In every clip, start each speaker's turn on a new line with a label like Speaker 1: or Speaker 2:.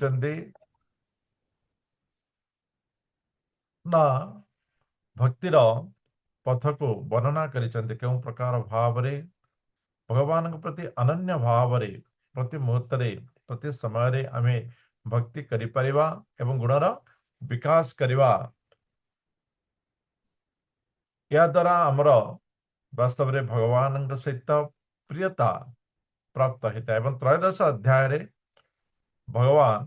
Speaker 1: କରିଛନ୍ତି ନା ଭକ୍ତିର ପଥକୁ ବର୍ଣ୍ଣନା କରିଛନ୍ତି କେଉଁ ପ୍ରକାର ଭାବରେ ଭଗବାନଙ୍କ ପ୍ରତି ଅନନ୍ୟ ଭାବରେ ପ୍ରତି ମୁହୂର୍ତ୍ତରେ ପ୍ରତି ସମୟରେ ଆମେ ଭକ୍ତି କରିପାରିବା ଏବଂ ଗୁଣର ବିକାଶ କରିବା। ଏହା ଦ୍ୱାରା ଆମର ବାସ୍ତବରେ ଭଗବାନଙ୍କ ସହିତ ପ୍ରିୟତା ପ୍ରାପ୍ତ ହୋଇଥାଏ। ଏବଂ ତ୍ରୟୋଦଶ ଅଧ୍ୟାୟରେ ଭଗବାନ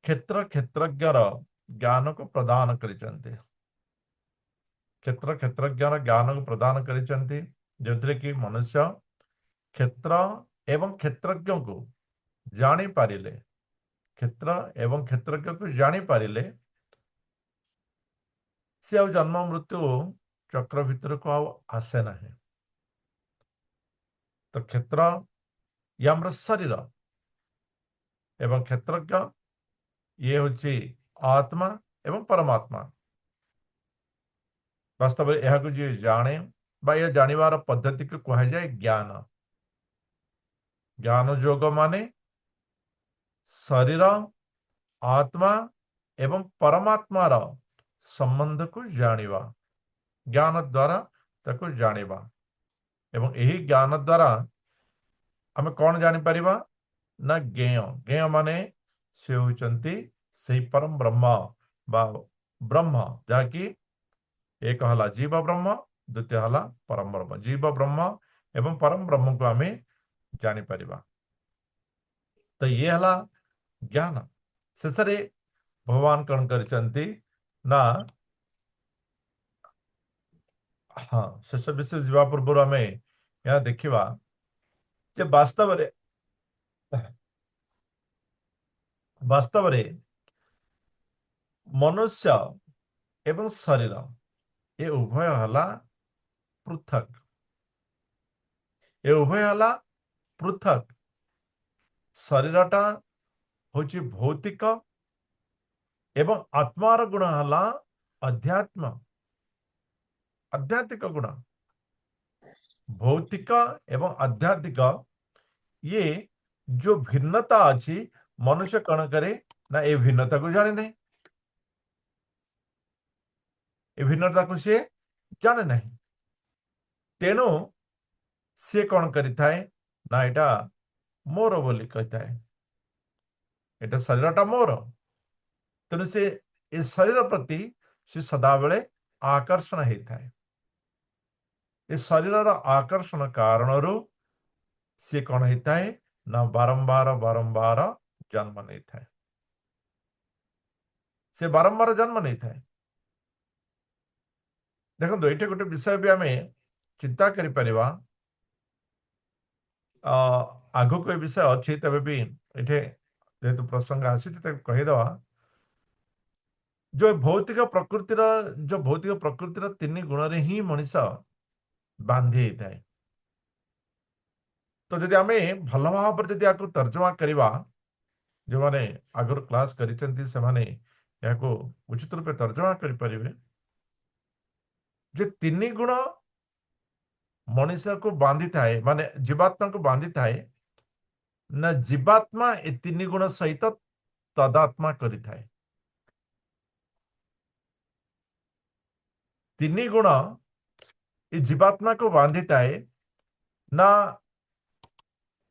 Speaker 1: କ୍ଷେତ୍ର କ୍ଷେତ୍ରଜ୍ଞର ଜ୍ଞାନକୁ ପ୍ରଦାନ କରିଛନ୍ତି। କ୍ଷେତ୍ର କ୍ଷେତ୍ରଜ୍ଞର ଜ୍ଞାନକୁ ପ୍ରଦାନ କରିଛନ୍ତି, ଯେଉଁଥିରେ କି ମନୁଷ୍ୟ କ୍ଷେତ୍ର ଏବଂ କ୍ଷେତ୍ରଜ୍ଞଙ୍କୁ ଜାଣିପାରିଲେ, କ୍ଷେତ୍ର ଏବଂ କ୍ଷେତ୍ରଜ୍ଞକୁ ଜାଣିପାରିଲେ ସେ ଆଉ ଜନ୍ମ ମୃତ୍ୟୁ ଚକ୍ର ଭିତରକୁ ଆଉ ଆସେ ନାହିଁ। ତ କ୍ଷେତ୍ର ଇଏ ଆମର ଶରୀର ଏବଂ କ୍ଷେତ୍ରଜ୍ଞ ଇଏ ହେଉଛି ଆତ୍ମା ଏବଂ ପରମାତ୍ମା। ବାସ୍ତବରେ ଏହାକୁ ଯିଏ ଜାଣେ ବା ଏ ଜାଣିବାର ପଦ୍ଧତିକୁ କୁହାଯାଏ ଜ୍ଞାନ। ଜ୍ଞାନ ଯୋଗ ମାନେ ଶରୀର, ଆତ୍ମା ଏବଂ ପରମାତ୍ମାର ସମ୍ବନ୍ଧକୁ ଜାଣିବା, ଜ୍ଞାନ ଦ୍ୱାରା ତାକୁ ଜାଣିବା। ଏବଂ ଏହି ଜ୍ଞାନ ଦ୍ୱାରା ଆମେ କ'ଣ ଜାଣିପାରିବା ନା ଜ୍ଞେୟ। ଜ୍ଞେୟ ମାନେ ସେ ହେଉଛନ୍ତି ସେହି ପରମ ବ୍ରହ୍ମ ବା ବ୍ରହ୍ମ, ଯାହାକି ଏକ ହେଲା ଜୀବ ବ୍ରହ୍ମ, ଦ୍ୱିତୀୟ ହେଲା ପରମ ବ୍ରହ୍ମ। ଜୀବ ବ୍ରହ୍ମ ଏବଂ ପରମ ବ୍ରହ୍ମକୁ ଆମେ ଜାଣିପାରିବା। ତ ଇଏ ହେଲା ଜ୍ଞାନ। ଶେଷରେ ଭଗବାନ କ'ଣ କରିଛନ୍ତି ନା ଶେଷ ବିଷୟ ଯିବା ପୂର୍ବରୁ ଆମେ ଏହା ଦେଖିବା ଯେ ବାସ୍ତବରେ ମନୁଷ୍ୟ ଏବଂ ଶରୀର ଏ ଉଭୟ ହେଲା ପୃଥକ। ଏ ଉଭୟ ହେଲା ପୃଥକ। ଶରୀରଟା ହେଉଛି ଭୌତିକ ଏବଂ ଆତ୍ମାର ଗୁଣ ହେଲା ଆଧ୍ୟାତ୍ମିକ ଗୁଣ। ଭୌତିକ ଏବଂ ଆଧ୍ୟାତ୍ମିକ ये जो भिन्नता अच्छी मनुष्य कण करे ना ये भिन्नता को जाने नहीं, ये भिन्नता को सी जाने नहीं। तेणु सी कौन करी थाए ना एटा मोर बोली कहता है, एटा शरीरटा मोर। तेणु से ए शरीर प्रति से सदाबले आकर्षण होता है। ए शरीर आकर्षण कारणरू सी कौन होता है ना बारंबार बारंबार जन्म नहीं था। से बारंबार जन्म नहीं था। देखो ये गोटे विषय भी आम चिंता करें आग को विषय अच्छी तबे भी ये जेहेतु प्रसंग आसी कहीदे जो भौतिक प्रकृतिर तीन गुण रे ही मनीष बांधी था। तो जदि आम भल भाव जदि तर्जमा करवा, जो मैंने आगर क्लास कर उचित रूपे तर्जमा करें जे तीन गुण मनीष को बांधी थाए, माने जीवात्मा को बांधी थाए ना जीवात्मा ए तीन गुण सहित तदात्मा करि थाए। तीन गुण ए जीवात्मा को बांधी थाए ना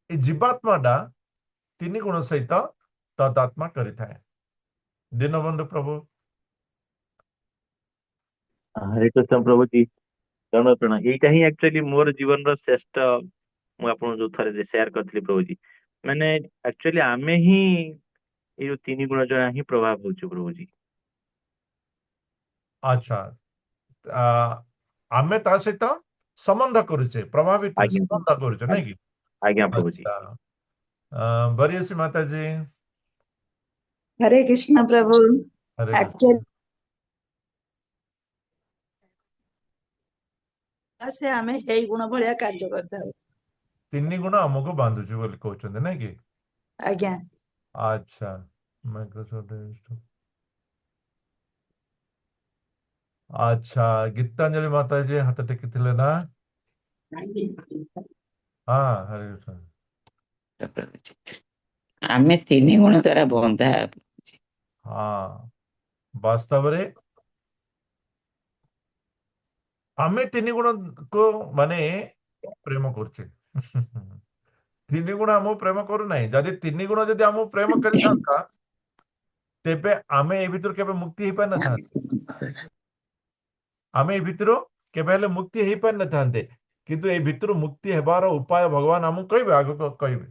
Speaker 1: ए जीवात्माटा तीन गुण सहित तदात्मा करि थाए। दीनबंधु प्रभु।
Speaker 2: हरे कृष्ण प्रभु जी, क्षण यहीटा ही एक्चुअली मोर जीवन श्रेष्ठ मुझे जो थे सेयार करी प्रभु जी, मैंने एक्चुअली आमे ही ये तीन गुण जरा ही प्रभाव हो प्रभु जी।
Speaker 1: अच्छा, आमे ता सहित संबंध करुचे, प्रभावित संबंध करुचे नहीं कि?
Speaker 2: आज्ञा प्रभु जी।
Speaker 1: अच्छा, बरियसी माता जी।
Speaker 3: हरे कृष्ण प्रभु।
Speaker 1: हरे
Speaker 3: एक्चुअली से आमे हे गुण भलिया कार्य करता हूं।
Speaker 1: तीन गुण हमको बांधुची बोली कहउछन्ते नहीं कि?
Speaker 3: आज्ञा।
Speaker 1: अच्छा, माइक्रोसॉफ्ट। अच्छा, गीतांजलि माता जी हाथ टेकी थिले ना? हाँ, हरे कृष्ण।
Speaker 4: ଆମେ ତିନି ଗୁଣ ଦ୍ୱାରା ବନ୍ଧା।
Speaker 1: ହଁ, ବାସ୍ତବରେ ଆମେ ତିନି ଗୁଣ को ମାନେ ପ୍ରେମ କରୁଛେ। ତିନି ଗୁଣ ଆମକୁ ପ୍ରେମ କରୁନାହିଁ। ଯଦି ତିନି ଗୁଣ ଯଦି ଆମକୁ ପ୍ରେମ କରିଥାନ୍ତା ତେବେ ଆମେ ଏ ଭିତରୁ କେବେ ମୁକ୍ତି ହେଇପାରିନଥାନ୍ତେ। ଆମେ ଏ ଭିତରୁ କେବେ ହେଲେ ମୁକ୍ତି ହେଇପାରିନଥାନ୍ତେ। କିନ୍ତୁ ଏ ଭିତରୁ ମୁକ୍ତି ହେବାର ଉପାୟ ଭଗବାନ ଆମକୁ କହିବେ, ଆଗକୁ କହିବେ।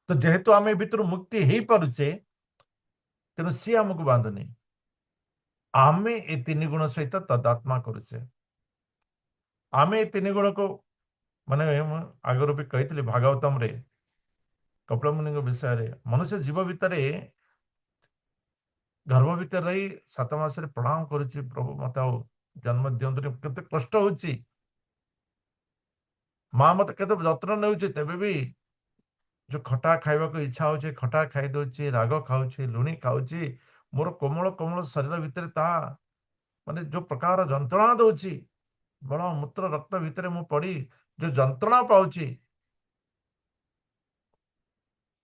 Speaker 1: ତ ଯେହେତୁ ଆମେ ଏ ଭିତରୁ ମୁକ୍ତି ହେଇପାରୁଛେ, ତେଣୁ ସିଏ ଆମକୁ ବାନ୍ଧୁନି। ଆମେ ଏ ତିନି ଗୁଣ ସହିତ ତଦାତ୍ମା କରୁଛେ। ଆମେ ଏ ତିନି ଗୁଣକୁ ମାନେ ମୁଁ ଆଗରୁ ବି କହିଥିଲି ଭାଗବତମରେ କପିଳ ମୁନିଙ୍କ ବିଷୟରେ। ମନୁଷ୍ୟ ଜୀବ ଭିତରେ ଗର୍ଭ ଭିତରେ ରହି 7 ମାସରେ ପ୍ରଣାମ କରୁଛି, ପ୍ରଭୁ ମତେ ଆଉ ଜନ୍ମ ଦିଅନ୍ତୁନି, କେତେ କଷ୍ଟ ହଉଛି। ମା ମତେ କେତେ ଯତ୍ନ ନେଉଛି, ତେବେ ବି ଯୋଉ ଖଟା ଖାଇବାକୁ ଇଚ୍ଛା ହଉଛି ଖଟା ଖାଇଦଉଛି, ରାଗ ଖାଉଛି, ଲୁଣି ଖାଉଛି। ମୋର କୋମଳ କୋମଳ ଶରୀର ଭିତରେ ତାହା ମାନେ ଯୋଉ ପ୍ରକାର ଯନ୍ତ୍ରଣା ଦଉଛି, ବଳ ମୂତ୍ର ରକ୍ତ ଭିତରେ ମୁଁ ପଡି ଯୋଉ ଯନ୍ତ୍ରଣା ପାଉଛି,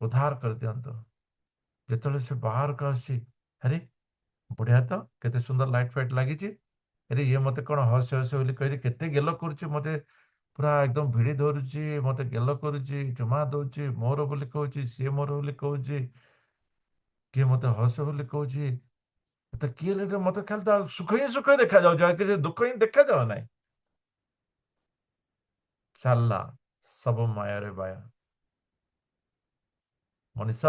Speaker 1: ଉଦ୍ଧାର କରିଦିଅନ୍ତୁ। ଯେତେବେଳେ ସେ ବାହାରକୁ ଆସୁଛି, ଆରେ ବଢିଆ ତ, କେତେ ସୁନ୍ଦର ଲାଇଟ୍ ଫାଇଟ୍ ଲାଗିଛି। ଆରେ ଇଏ ମତେ କଣ ହସ ହସ ବୋଲି କହିଲି କେତେ ଗେଲ କରୁଛି, ମତେ ପୁରା ଏକଦମ ଭିଡି ଧରୁଛି, ମତେ ଗେଲ କରୁଛି, ଚୁମା ଦଉଛି, ମୋର ବୋଲି କହୁଛି, ସିଏ ମୋର ବୋଲି କହୁଛି, କିଏ ମତେ ହସ ବୋଲି କହୁଛି। ତ କିଏ ହେଲେ ମତେ ଖାଲି ତ ସୁଖ ହିଁ ସୁଖ ଦେଖାଯାଉଛି, ଆଉ କିଛି ଦୁଃଖ ହିଁ ଦେଖାଯାଉ ନାହିଁ। ଚାଲିଲା ସବୁ ମାୟାରେ ବାୟା। ମଣିଷ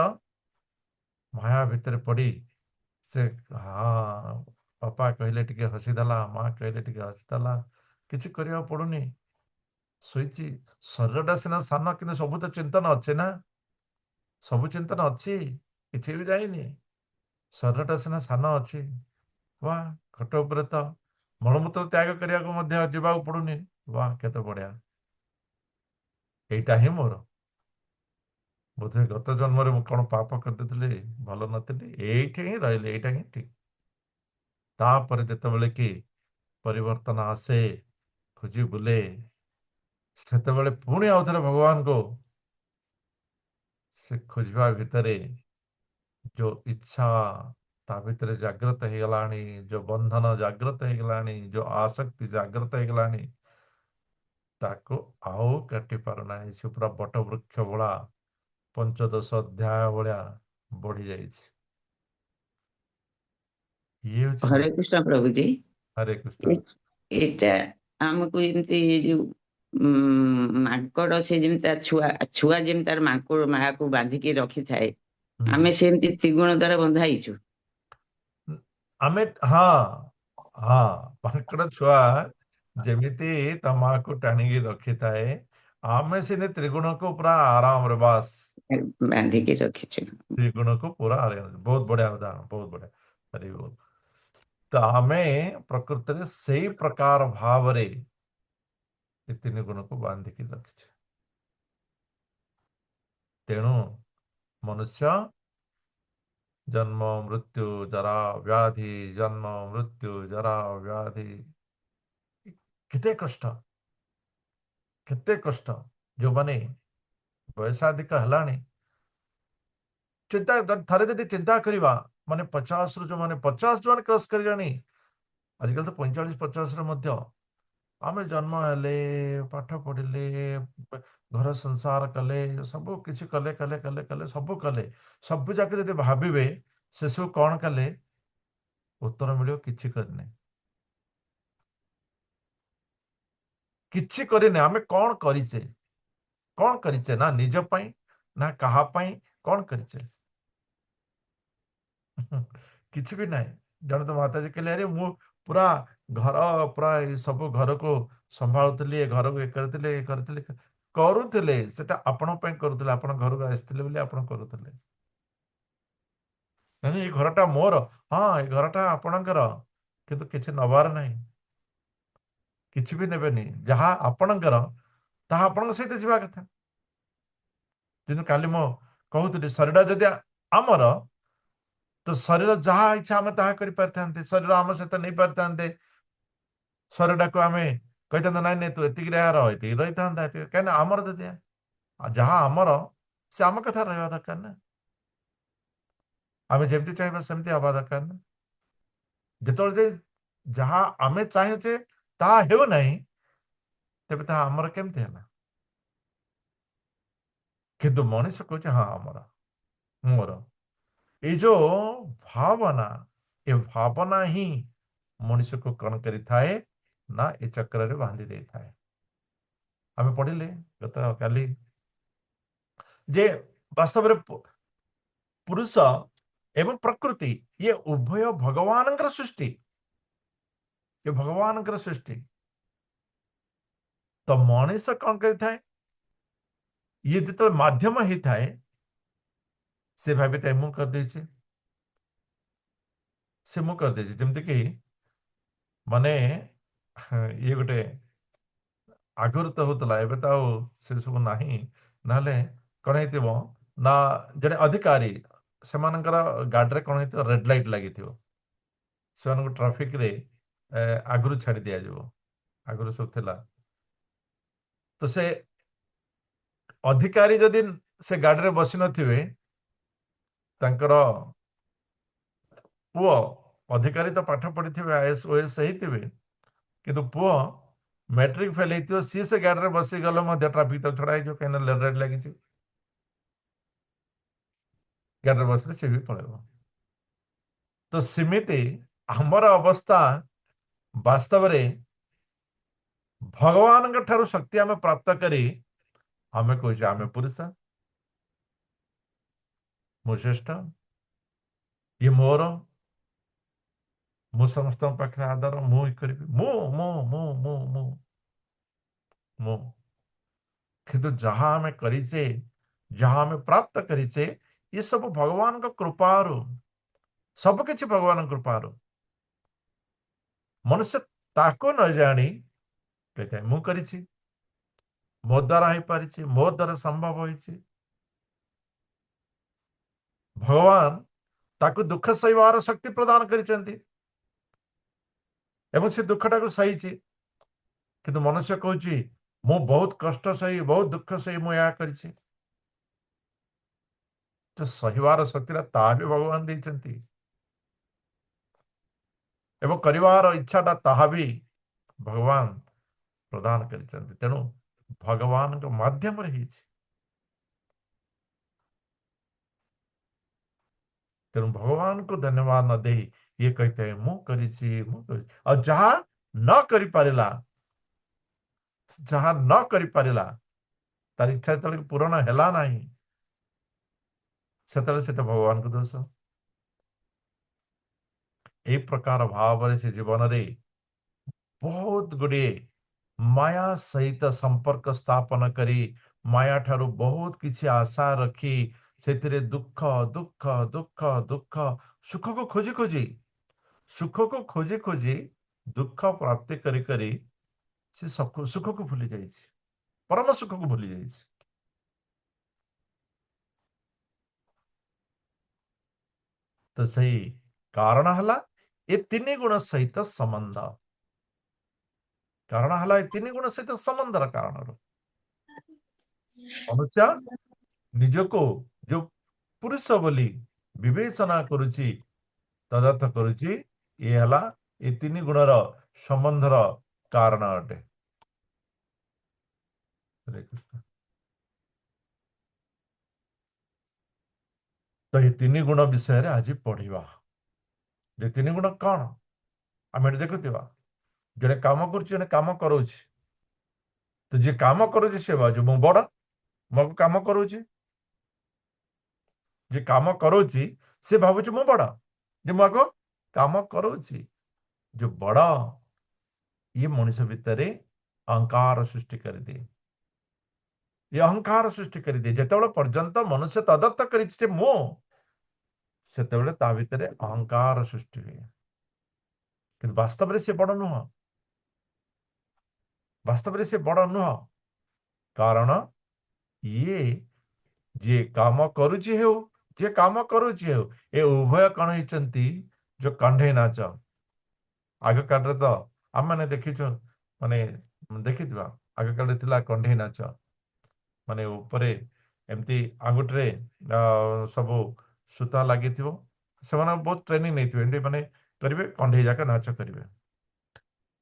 Speaker 1: ମାୟା ଭିତରେ ପଡି ସେ ହଁ ବାପା କହିଲେ ଟିକେ ହସିଦେଲା, ମା କହିଲେ ଟିକେ ହସିଦେଲା, କିଛି କରିବାକୁ ପଡୁନି, ଶୋଇଛି। ଶରୀରଟା ସିନା ସାନ, କିନ୍ତୁ ସବୁ ତ ଚିନ୍ତନ ଅଛି ନା, ସବୁ ଚିନ୍ତନ ଅଛି, କିଛି ବି ଯାଇନି। ଶରୀରଟା ସିନା ସାନ ଅଛି, ବା ଖଟ ଉପରେ ତ ମଳମୂତ୍ର ତ୍ୟାଗ କରିବାକୁ ମଧ୍ୟ ଯିବାକୁ ପଡୁନି। ବା କେତେ ବଢିଆ, ଏଇଟା ହିଁ ମୋର। ବୋଧେ ଗତ ଜନ୍ମରେ ମୁଁ କଣ ପାପ କରିଦେଇଥିଲି, ଭଲ ନଥିଲି, ଏଇଠି ହିଁ ରହିଲି, ଏଇଟା ହିଁ ଠିକ। ତାପରେ ଯେତେବେଳେ କି ପରିବର୍ତ୍ତନ ଆସେ, ଖୋଜି ବୁଲେ, ସେତେବେଳେ ପୁଣି ଆଉଥରେ ଭଗବାନଙ୍କୁ ସେ ଖୋଜିବା ଭିତରେ ଯୋଉ ଇଚ୍ଛା ତା ଭିତରେ ଜାଗ୍ରତ ହେଇଗଲାଣି, ଯୋଉ ବନ୍ଧନ ଜାଗ୍ରତ ହେଇଗଲାଣି, ଯୋଉ ଆସକ୍ତି ଜାଗ୍ରତ ହେଇଗଲାଣି, ତାକୁ ଆଉ କାଟି ପାରୁନାହିଁ। ସେ ପୁରା ବଟ ବୃକ୍ଷ ଭଳିଆ 15 ଅଧ୍ୟାୟ ଭଳିଆ ବଢି ଯାଇଛି। ଇଏ ହଉଛି
Speaker 4: ହରେ କୃଷ୍ଣ ପ୍ରଭୁଜୀ।
Speaker 1: ହରେ କୃଷ୍ଣ।
Speaker 4: ଏଇଟା ଆମକୁ ଯେମିତି ଯୋଉ ମାଙ୍କଡ ସେ ଯେମିତି ତା ଛୁଆ ଯେମିତି ତାର ମାଙ୍କଡ ମାକୁ ବାନ୍ଧିକି ରଖିଥାଏ, ଆମେ ସେମିତି ତ୍ରିଗୁଣ ଦ୍ୱାରା ବନ୍ଧା ହେଇଛୁ।
Speaker 1: ଆମେ ହଁ ହଁ, ମାଙ୍କଡ ଛୁଆ ଯେମିତି ତା ମାକୁ ଟାଣିକି ରଖିଥାଏ, ଆମେ ସେମିତି ତ୍ରିଗୁଣକୁ ପୁରା ଆରାମରେ ବାସ୍
Speaker 4: ବାନ୍ଧିକି ରଖିଛୁ।
Speaker 1: ତ୍ରିଗୁଣକୁ ପୁରା ବହୁତ ବଢିଆ ଉଦାହରଣ, ବହୁତ ବଢିଆ। Very good। ତ ଆମେ ପ୍ରକୃତରେ ସେଇ ପ୍ରକାର ଭାବରେ ଏ ତିନି ଗୁଣକୁ ବାନ୍ଧିକି ରଖିଛେ। ତେଣୁ ମନୁଷ୍ୟ ଜନ୍ମ ମୃତ୍ୟୁ ଜରା ବ୍ୟାଧି, ଜନ୍ମ ମୃତ୍ୟୁ ଜରା ବ୍ୟାଧି, କେତେ କଷ୍ଟ, କେତେ କଷ୍ଟ। ଯୋଉମାନେ ବୟସାଧିକ ହେଲାଣି, ଚିନ୍ତା ଥରେ ଯଦି ଚିନ୍ତା କରିବା, ମାନେ 50ରୁ ଯୋଉମାନେ 50 ଯୋଉମାନେ କ୍ରସ କରିଲେଣି, ଆଜିକାଲି ତ 45-50ରେ ମଧ୍ୟ ଆମେ ଜନ୍ମ ହେଲେ, ପାଠ ପଢିଲେ, ଘର ସଂସାର କଲେ, ସବୁ କିଛି କଲେ କଲେ କଲେ କଲେ ସବୁ କଲେ, ସବୁ ଯାକ ଯଦି ଭାବିବେ ସେସବୁ କଣ କଲେ, ଉତ୍ତର ମିଳିବ କିଛି କରିନି, କିଛି କରିନି। ଆମେ କଣ କରିଛେ, କଣ କରିଛେ? ନା ନିଜ ପାଇଁ, ନା କାହା ପାଇଁ କଣ କରିଛେ? କିଛି ବି ନାହିଁ। ଜଣେ ତ ମାତାଜୀ କହିଲେ, ଆରେ ମୁଁ ପୁରା ଘର ପୁରା ଏ ସବୁ ଘରକୁ ସମ୍ଭାଳୁଥିଲି, ଏ ଘରକୁ ଏ କରିଥିଲେ, ଏ କରିଥିଲେ। କରୁଥିଲେ, ସେଟା ଆପଣଙ୍କ ପାଇଁ କରୁଥିଲେ, ଆପଣ ଘରକୁ ଆସିଥିଲେ ବୋଲି ଆପଣ କରୁଥିଲେ। ନାଇଁ ଏଇ ଘରଟା ମୋର, ହଁ ଏଇ ଘରଟା ଆପଣଙ୍କର, କିନ୍ତୁ କିଛି ନବାର ନାହିଁ, କିଛି ବି ନେବେନି। ଯାହା ଆପଣଙ୍କର ତାହା ଆପଣଙ୍କ ସହିତ ଯିବା କଥା। କିନ୍ତୁ କାଲି ମୁଁ କହୁଥିଲି, ଶରୀର ଯଦି ଆମର, ତ ଶରୀର ଯାହା ଇଚ୍ଛା ଆମେ ତାହା କରିପାରିଥାନ୍ତେ, ଶରୀର ଆମ ସହିତ ନେଇ ପାରିଥାନ୍ତେ। ଶରୀରଟାକୁ ଆମେ କହିଥାନ୍ତେ ନାଇଁ ନାଇଁ ତୁ ଏତିକି ରହ, ଏତିକି ରହିଥାନ୍ତା, କାହିଁକିନା ଆମର ଯଦି ଯାହା ଆମର से आम कथा रहा दरकार ना आम जमी चाहिए सेमती हवा दरकार ना जो जहाँ आम चाहे ता हो ना तेरे ता आमर केमती है किंतु मनीष कहे हाँ आमर मोर ये जो भावना ये भावना ही मनीष को कौन करी थाए ना ये चक्र रे बांधी दे थाए आम पढ़िले गत काली जे वास्तव में पुरुष एवं प्रकृति ये उभय भगवान सृष्टि ये भगवान सृष्टि तो मनीष कौन करी थाए ये जो माध्यम ही थाए से भाभी थाए मु कर दे से मु कर दे जमती कि माने ये गोटे आगुरी तो होता एवं तो से सब ना ना कौन हो ना जड़े अधिकारी से गाड़ी कौन हो रेड लाइट लगी से ट्राफिक रे आगुरी छाड़ी दि जाव आगुरी सब थिला तो से अधिकारी जदि से गाड़ी रे बसी नथिबे तांकर पुओ अधिकारी तो पाठ पढ़ी थे आईएएस ओएस होइथिबे किंतु पुओ मैट्रिक फेल होइथिबो सी से गाड़ी रे बसी गलो मध्य ट्राफिक तो छड़ा जो कहीं रेड लाइट लगी गाड़ी रे बसले से भी पळेबो तो सिमिति हमर अवस्था वास्तव में भगवान ठारू शक्ति आम प्राप्त करी आम कहे आम पुरुष मु श्रेष्ठ ये मोर मु समस्त पाखे आदर मु करी मु मु मु मु मु मु किंतु जहाँ आम करीचे जहाँ आम प्राप्त करीचे ये सब भगवान कृपारु सबकि भगवान कृपारु मनुष्य ताको न जानी कहते मु करिछि मो द्वारा हो पारिछि मो द्वारा संभव होइछि भगवान ताकू दुख सहीवार शक्ति प्रदान करिसेंती एवं से दुखटा को सहीछि किंतु मनुष्य कहूछि मु बहुत कष्ट सही बहुत दुख सही मु या करिछि तो सहीवार शक्ति ता भी भगवान देइछंती एवं करिवार इच्छाटा ताहा भी भगवान प्रदान करिसेंती तेणु भगवान के माध्यम रही तेणु भगवान को धन्यवाद न दे ये कहते हैं मु करिछि और जहाँ न करि पारिला जहाँ न करि पारिला तार इच्छा तले पूरण हैला नहीं सेतले सेटा भगवान को दोष ए प्रकार भाव रे से जीवन रे बहुत गुड़े माया सहित संपर्क स्थापन करी माया ठारू बहुत किछि आशा रखी से दुख दुख दुख दुख सुख को खोजी खोजी सुख को खोजी खोजी दुख प्राप्ति करी करी से सुख को भूली जाइए परम सुख को भूली जाइए तो सही कारण हला ये तीन गुण सहित संबंध कारण हला ये तीन गुण सहित संबंधर कारण मनुष्य निजको जो पुरुष बोली विवेचना करुची तदर्थ करुची ये हला ये तीन गुणर संबंधर कारण अटे हरे कृष्ण तो ये तीन गुण विषय रे आज पढ़िबा जे तीन गुण कौन आम देखुवा जड़े काम कर काम करोछि तो जे काम करोछि से बाजू मु बड़ मो काम करोछि जे काम करोछि से भावुछि मु बड़ जे मु आगो काम करोछि जो बड़ ये मनुष्य भितर अहंकार सृष्टि कर दे ये अहंकार सृष्टि कर दे जेतेबेले पर्यंत मनुष्य तदर्थ करिछि मु सेतेबेले ता भितर अहंकार सृष्टि हुए कि वास्तव में से बड़ नुह वास्तव में से बड़ नुह कारण ये जे काम करुछि हो जे काम करुछि हो ए उभय कण होइचंती जो कंढे नाच आग काल तो आम मैंने देखीचु माने देखी आग काल कंढे नाच माने ऊपरे एमती आंगुठे सब सूता लगी से बहुत ट्रेनिंग नहीं एमती माने करेंगे कंढे जाक नाच करेंगे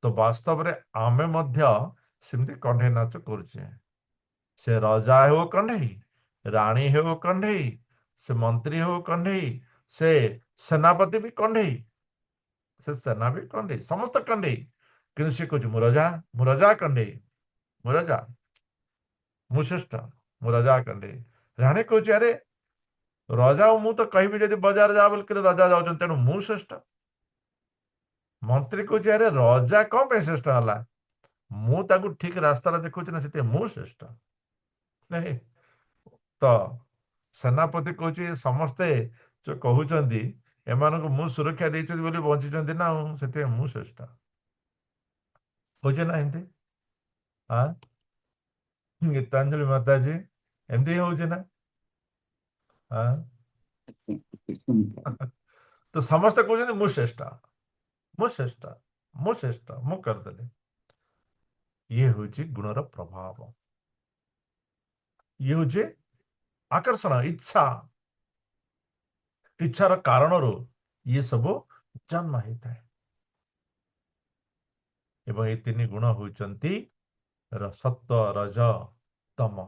Speaker 1: तो वास्तव में आमे मध्य सेमती कंढे नाच करुचे से राजा हो कंढे राणी हो कंढे से मंत्री हो कंढे से सेनापति भी कंढे से सेना भी कंढे समस्त कंढे कि सी कह मुरजा कंढे मुरजा मुश्रेष्ठ मुरजा कंढे राणी कह अरे राजा मु तो कहबी जब बजार जा बोल राजा जाऊँ तेणु मु श्रेष्ठ मंत्री कह अरे राजा कौन पे श्रेष्ठ है मु ठीक रास्ता देखुची ना से मु श्रेष्ठ नहीं तो सेनापति कह समस्ते जो कहते एमान मु सुरक्षा देती बंची ना से मु श्रेष्ठ हो ना एमती हाँ गीतांजलि माता जी एमती हो ना हाँ तो समस्त कहते मु श्रेष्ठ मु श्रेष्ठ मु श्रेष्ठ मु करदेली ये हूँ गुणर प्रभाव ये हूँ आकर्षण इच्छा इच्छार कारण ये सब जन्म होता है एवं ये तीन गुण होती सत्व रज तम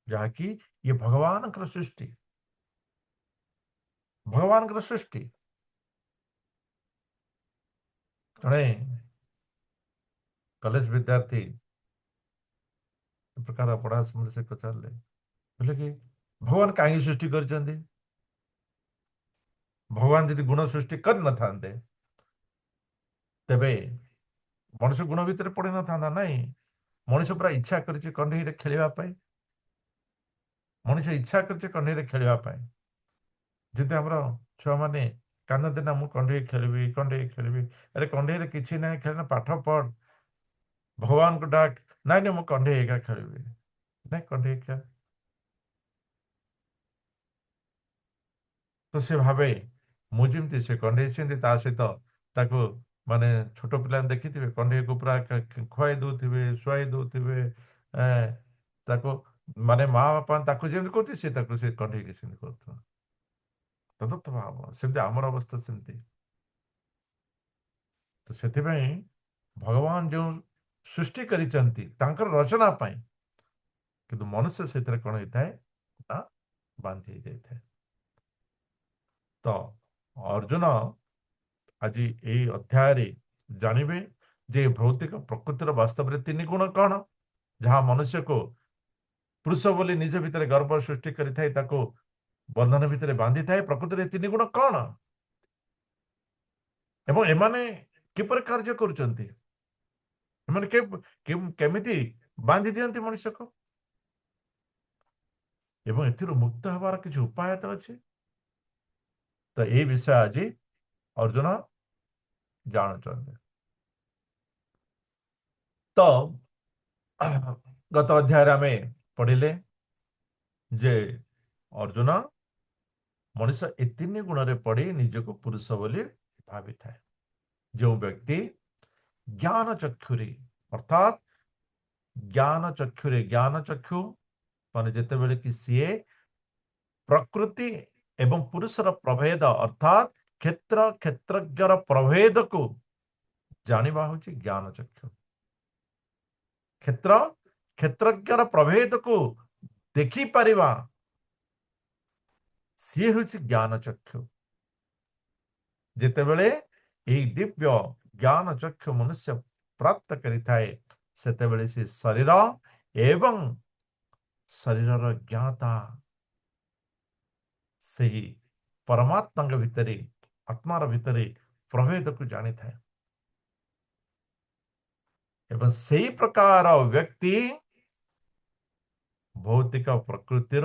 Speaker 1: जहाँकि ये भगवान सृष्टि भगवान सृष्टि जड़े कॉलेज विद्यार्थी प्रकार पढ़ा समय से पचारे बोले कि भगवान कहीं सृष्टि कर भगवान यदि गुण सृष्टि कर न था तेबे मनुष्य गुण भितर पड़ न था नहीं मनुष्य पूरा इच्छा कर कंढे खेलवाई मनुष्य इच्छा कर कंढे खेलवाई जमी आम छुआ मैंने कांदते ना मुझे कंढे खेली अरे कंढे किसी ना खेलना पाठ पढ़ भगवान को डाक नाई नहीं मुझे कंढे एका खेली ना कंढे खेल तो से भावे मुझे से कंढे सहित माने छोट पिला देखी कंढे को पूरा खुआई दौथे शुआई दौथे माने माँ बापा जमी कर से कंढे की कर तदत्त भाव सेमती आमर अवस्था सेमती तो से भगवान जो सृष्टि करिचंती रचना पाई किंतु मनुष्य से कौन होता है ना बांधी जाए तो अर्जुन आज ये अध्याय जानवे जे भौतिक प्रकृतिर वास्तव में तीन गुण कौन जहाँ मनुष्य को पुरुष बोली निज भितर गर्व सृष्टि करिथाए ताको बंधन भितर बांधी थाए प्रकृति तीन गुण कौन एवं एमाने किपर कार्य करुचंती एमाने केमिति बांधी दियंती मनुष्य को एवं एथिरु मुक्त हबार किछि उपाय तो अछि तो ये विषय आज अर्जुन जानुचंती तो गत अध्याय आम पढ़िले जे अर्जुन मनुष्य ए तीन गुण रे पड़ी निजको पुरुष बोली भावी थाए जो व्यक्ति ज्ञान चक्षुरी अर्थात ज्ञान चक्षु मान जिते बेले कि सीए प्रकृति एवं पुरुषर प्रभेद अर्थात क्षेत्र क्षेत्रज्ञर प्रभेद को जानिबा होची ज्ञान चक्षु क्षेत्र क्षेत्रज्ञर प्रभेद को देखी पारिबा सी हूँ ज्ञान चक्षु जितेबले यही दिव्य ज्ञान चक्षु मनुष्य प्राप्त करिथाए सेतेबले से शरीर एवं शरीर ज्ञाता से ही परमात्मा भितरे आत्मार भितरे प्रभेद को जानी थाए एवं सही प्रकार व्यक्ति भौतिक प्रकृतिर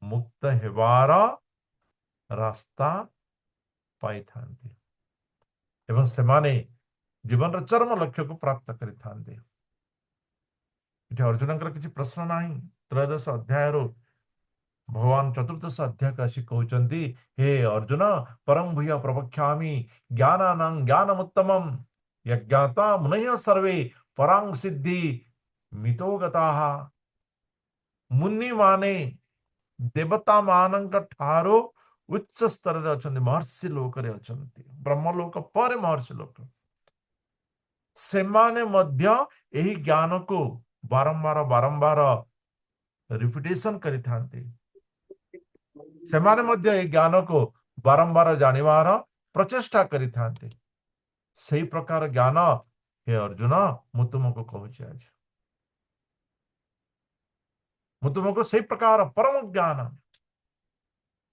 Speaker 1: मुक्त हेबार रास्ता पाई थांती एवं सेमाने जीवन चरम लक्ष्य को प्राप्त करि थांती अर्जुन किसी प्रश्न नहीं त्रयोदश अध्याय भगवान चतुर्दश अध्याय आसी कहते हे अर्जुन परम भूय प्रवक्ष्यामि ज्ञानानां ज्ञानमुत्तमं यज्ञाता मुनयः सर्वे परां सिद्धि मितो गताः मुनि माने ଦେବତା ମାନଙ୍କ ଠାରୁ ଉଚ୍ଚ ସ୍ତରରେ ଅଛନ୍ତି, ମହର୍ଷି ଲୋକରେ ଅଛନ୍ତି, ବ୍ରହ୍ମଲୋକ ପରେ ମହର୍ଷି ଲୋକ। ସେମାନେ ମଧ୍ୟ ଏହି ଜ୍ଞାନକୁ ବାରମ୍ବାର ବାରମ୍ବାର ରିପିଟେସନ କରିଥାନ୍ତି। ସେମାନେ ମଧ୍ୟ ଏହି ଜ୍ଞାନକୁ ବାରମ୍ବାର ଜାଣିବାର ପ୍ରଚେଷ୍ଟା କରିଥାନ୍ତି। ସେହି ପ୍ରକାର ଜ୍ଞାନ ହେ ଅର୍ଜୁନ ମୁଁ ତୁମକୁ କହୁଛି ଆଜି। ମୁଁ ତୁମକୁ ସେହି ପ୍ରକାର ପରମ ଜ୍ଞାନ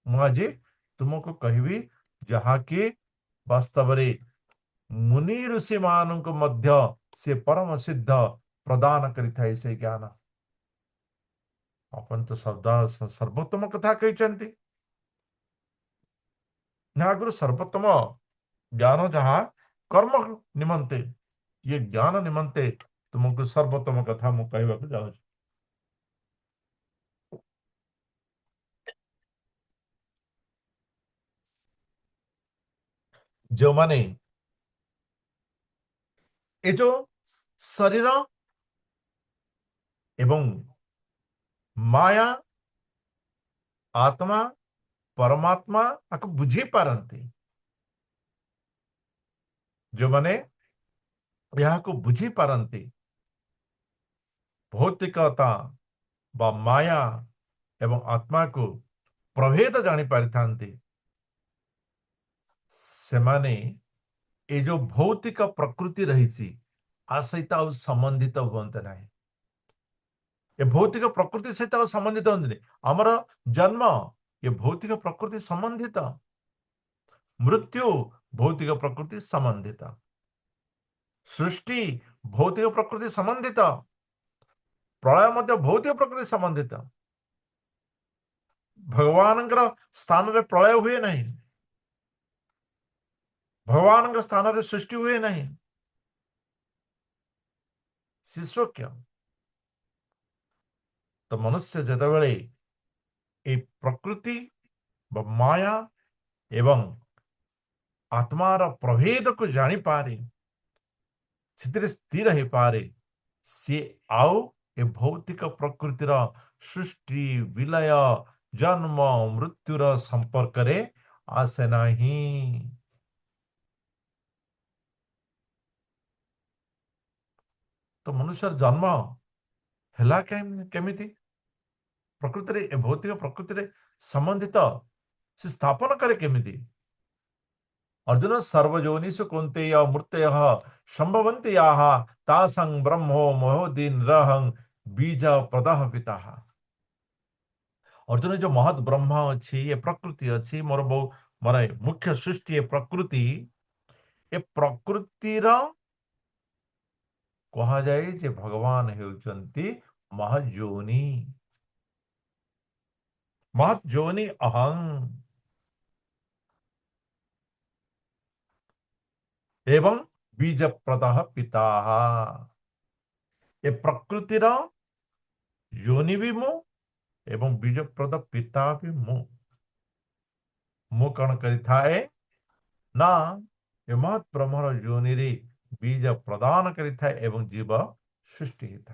Speaker 1: ମୁଁ ଆଜି ତୁମକୁ କହିବି, ଯାହାକି ବାସ୍ତବରେ ମୁନି ଋଷି ମାନଙ୍କୁ ମଧ୍ୟ ସେ ପରମ ସିଦ୍ଧ ପ୍ରଦାନ କରିଥାଏ ସେ ଜ୍ଞାନ। ଆପଣ ତ ସର୍ବୋତ୍ତମ କଥା କହିଛନ୍ତି। ଆଗରୁ ସର୍ବୋତ୍ତମ ଜ୍ଞାନ ଯାହା କର୍ମ ନିମନ୍ତେ, ଇଏ ଜ୍ଞାନ ନିମନ୍ତେ ତୁମକୁ ସର୍ବୋତ୍ତମ କଥା ମୁଁ କହିବାକୁ ଯାଉଛି। ଯେଉଁମାନେ ଏ ଯୋଉ ଶରୀର ଏବଂ ମାୟା ଆତ୍ମା ପରମାତ୍ମା ଆକୁ ବୁଝି ପାରନ୍ତି, ଯେଉଁମାନେ ଏହାକୁ ବୁଝି ପାରନ୍ତି, ଭୌତିକତା ବା ମାୟା ଏବଂ ଆତ୍ମାକୁ ପ୍ରଭେଦ ଜାଣି ପାରିଥାନ୍ତି, ସେମାନେ ଏ ଯୋଉ ଭୌତିକ ପ୍ରକୃତି ରହିଛି ଆ ସହିତ ଆଉ ସମ୍ବନ୍ଧିତ ହୁଅନ୍ତେ ନାହିଁ। ଏ ଭୌତିକ ପ୍ରକୃତି ସହିତ ଆଉ ସମ୍ବନ୍ଧିତ ହୁଅନ୍ତିନି। ଆମର ଜନ୍ମ ଏ ଭୌତିକ ପ୍ରକୃତି ସମ୍ବନ୍ଧିତ, ମୃତ୍ୟୁ ଭୌତିକ ପ୍ରକୃତି ସମ୍ବନ୍ଧିତ, ସୃଷ୍ଟି ଭୌତିକ ପ୍ରକୃତି ସମ୍ବନ୍ଧିତ, ପ୍ରଳୟ ମଧ୍ୟ ଭୌତିକ ପ୍ରକୃତି ସମ୍ବନ୍ଧିତ। ଭଗବାନଙ୍କର ସ୍ଥାନରେ ପ୍ରଳୟ ହୁଏ ନାହିଁ, ଭଗବାନଙ୍କ ସ୍ଥାନରେ ସୃଷ୍ଟି ହୁଏ ନାହିଁ। ଶିଶୁକ୍ୟ ତ ମନୁଷ୍ୟ ଯେତେବେଳେ এই ପ୍ରକୃତି ବା ମାୟା ଏବଂ ଆତ୍ମାର ପ୍ରଭେଦକୁ ଜାଣିପାରେ, ସେଥିରେ ସ୍ଥିର ହେଇପାରେ, ସିଏ ଆଉ ଏ ଭୌତିକ ପ୍ରକୃତିର ସୃଷ୍ଟି ବିଲୟ ଜନ୍ମ ମୃତ୍ୟୁର ସମ୍ପର୍କରେ ଆସେ ନାହିଁ। ତ ମନୁଷ୍ୟର ଜନ୍ମ ହେଲା କେମିତି? ପ୍ରକୃତିରେ ଏ ଭୌତିକ ପ୍ରକୃତିରେ ସମ୍ବନ୍ଧିତ ସେ ସ୍ଥାପନ କରେ କେମିତି? अर्जुन सर्वयोनिषु कौन्तेय मूर्तयः संभवन्ति याः तासां ब्रह्मो महोदीन रहं बीज प्रदः पिता। अर्जुन जो महत ब्रह्म अच्छी ये प्रकृति अच्छी मोर बहु माने मुख्य सृष्टि ये प्रकृतिर कहा जाए जे भगवान हेउचंती महजोनि महजोनि अहं एवं बीज प्रदः पिता। ए प्रकृतिर योनि भी मु एवं बीज प्रद पिता भी मु कौन करिथाए ना ए महत ब्रह्मर योनि रे बीज प्रदान करिथाए एवं जीव सृष्टि होता।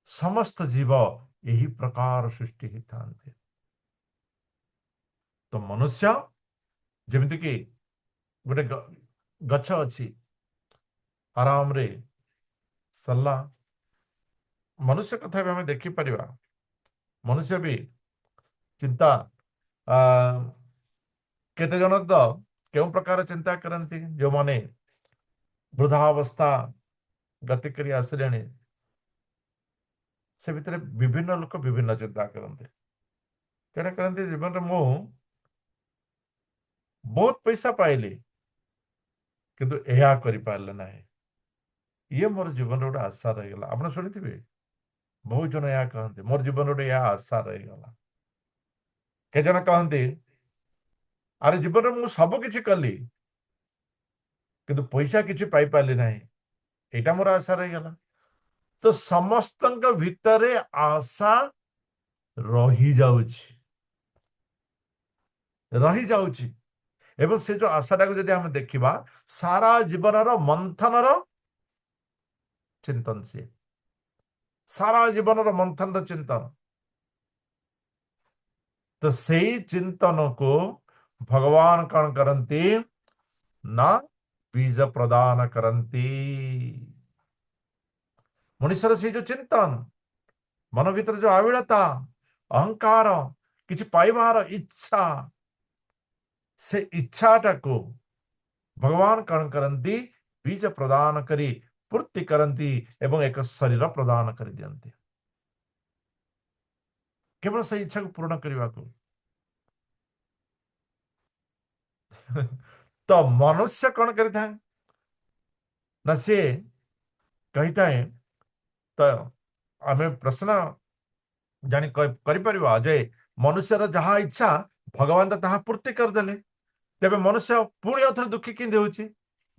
Speaker 1: समस्त जीव यही प्रकार सृष्टि होता। तो मनुष्य जमिति कि गोटे गछ अच्छी आराम रे सल्ला मनुष्य कथा भी हमें देखी परिवा। मनुष्य भी चिंता केते जन तो केउ प्रकार चिंता करती, जो माने वृद्धावस्था गति करी आसिलेनी, से भितर विभिन्न लोक विभिन्न चिंता करते। तेणु कहते जीवन में मु बहुत पैसा पाइली किंतु यह करि पारले नाही, ये मोर जीवन गोटे आशा रहीगला। आप शुणी बहुत जन यह कहते मोर जीवन गोटे यह आशा रहीगला। के जन कहते अरे जीवन में मु सब किछि कली किंतु पैसा किछि पाई पारली नाही, एटा मोर आशा रहीगला। तो समस्तंक भितरे आशा रही जाउछि एवं से जो आशाटा को यदि हम देखिबा सारा जीवन मंथन चिंतन से सारा जीवन मंथन चिंतन। तो सही चिंतन को भगवान कौन करती ना बीज प्रदान करती। मनुष्यर से जो चिंतन मन भीतर जो आविलता अहंकार किसी पाइबार इच्छा से इच्छाटा को भगवान कौन करती बीज प्रदान करी पूर्ति करती एवं एक शरीर प्रदान कर दियंती केवल से इच्छा को पूर्ण करने को। तो मनुष्य कौन करता है ना से कहता है। तो आम प्रश्न जानी कर जे मनुष्यर जहाँ इच्छा भगवान तो ताहा पूर्ति करदे तेबे मनुष्य पुणी अथर दुखी कि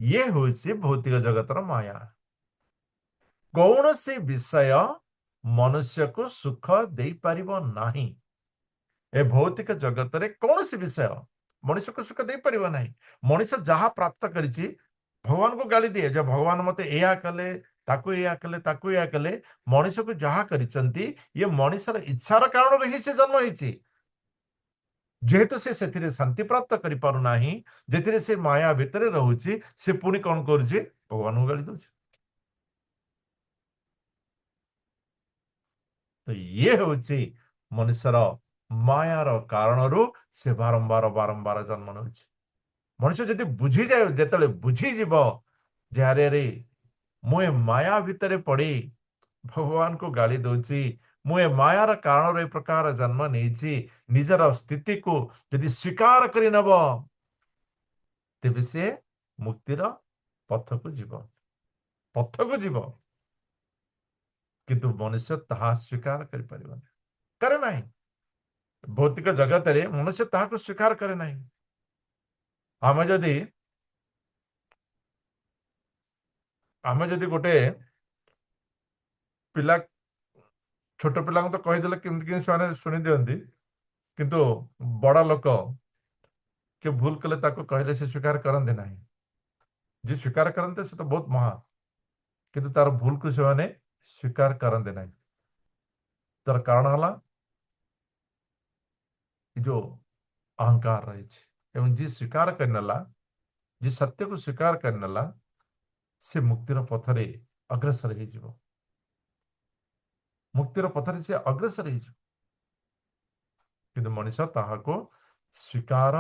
Speaker 1: ये हूँ भौतिक जगतर माया। कौन सी विषय मनुष्य को सुख दे पारिबो नाही। ए भौतिक जगत रे कौन सी विषय मनुष्य को सुख दे पारिबो नाही। मनुष्य जहाँ प्राप्त करिछि भगवान को गाली दिए जो भगवान मते एया कले ताकू एया कले ताकू एया कले। मनुष्य को जहाँ करिसंती ये मनुष्यर इच्छार कारण रे ही से जन्म होइछि। जेहेतु से सेथिरे शांति प्राप्त करि पारु नाही जेथिरे से माया भितरे रहुछि से पुणी कौन करुछि भगवान को गाली दउछि। तो ये होछि मनुष्यर मायार कारणरू से बारंबार बारंबार जन्म नउछि। मनुष्य जदि बुझी जाए जेतले बुझी जीव जे अरे रे मुए माया भितरे पड़ी भगवान को गाली दउछि मुए मायार कारण ए प्रकार जन्म नेछि निजर स्थिति को यदि स्वीकार करि नब तेबे से मुक्तिर पथ को जीव किंतु मनुष्य ताहा स्वीकार करि परिबनि करे नाही। भौतिक जगत रे मनुष्य ताहा को स्वीकार करे नाही। आमे जदि गोटे पिला छोट पिला तो कहीदेले केमती से शुणी दियंती किंतु बड़ लोक के भूल कले ताको कहले से स्वीकार करते ना। जी स्वीकार करते से तो बहुत महा किंतु तार भूल को से स्वीकार करते ना। तार कारण हला जो अहंकार रही एवं जी स्वीकार करनेला जी सत्य को स्वीकार करनेला से मुक्तिर पथरे अग्रसर हो मुक्तिर पथरे से अग्रसर हो किंतु मनुष्य ताहा को स्वीकार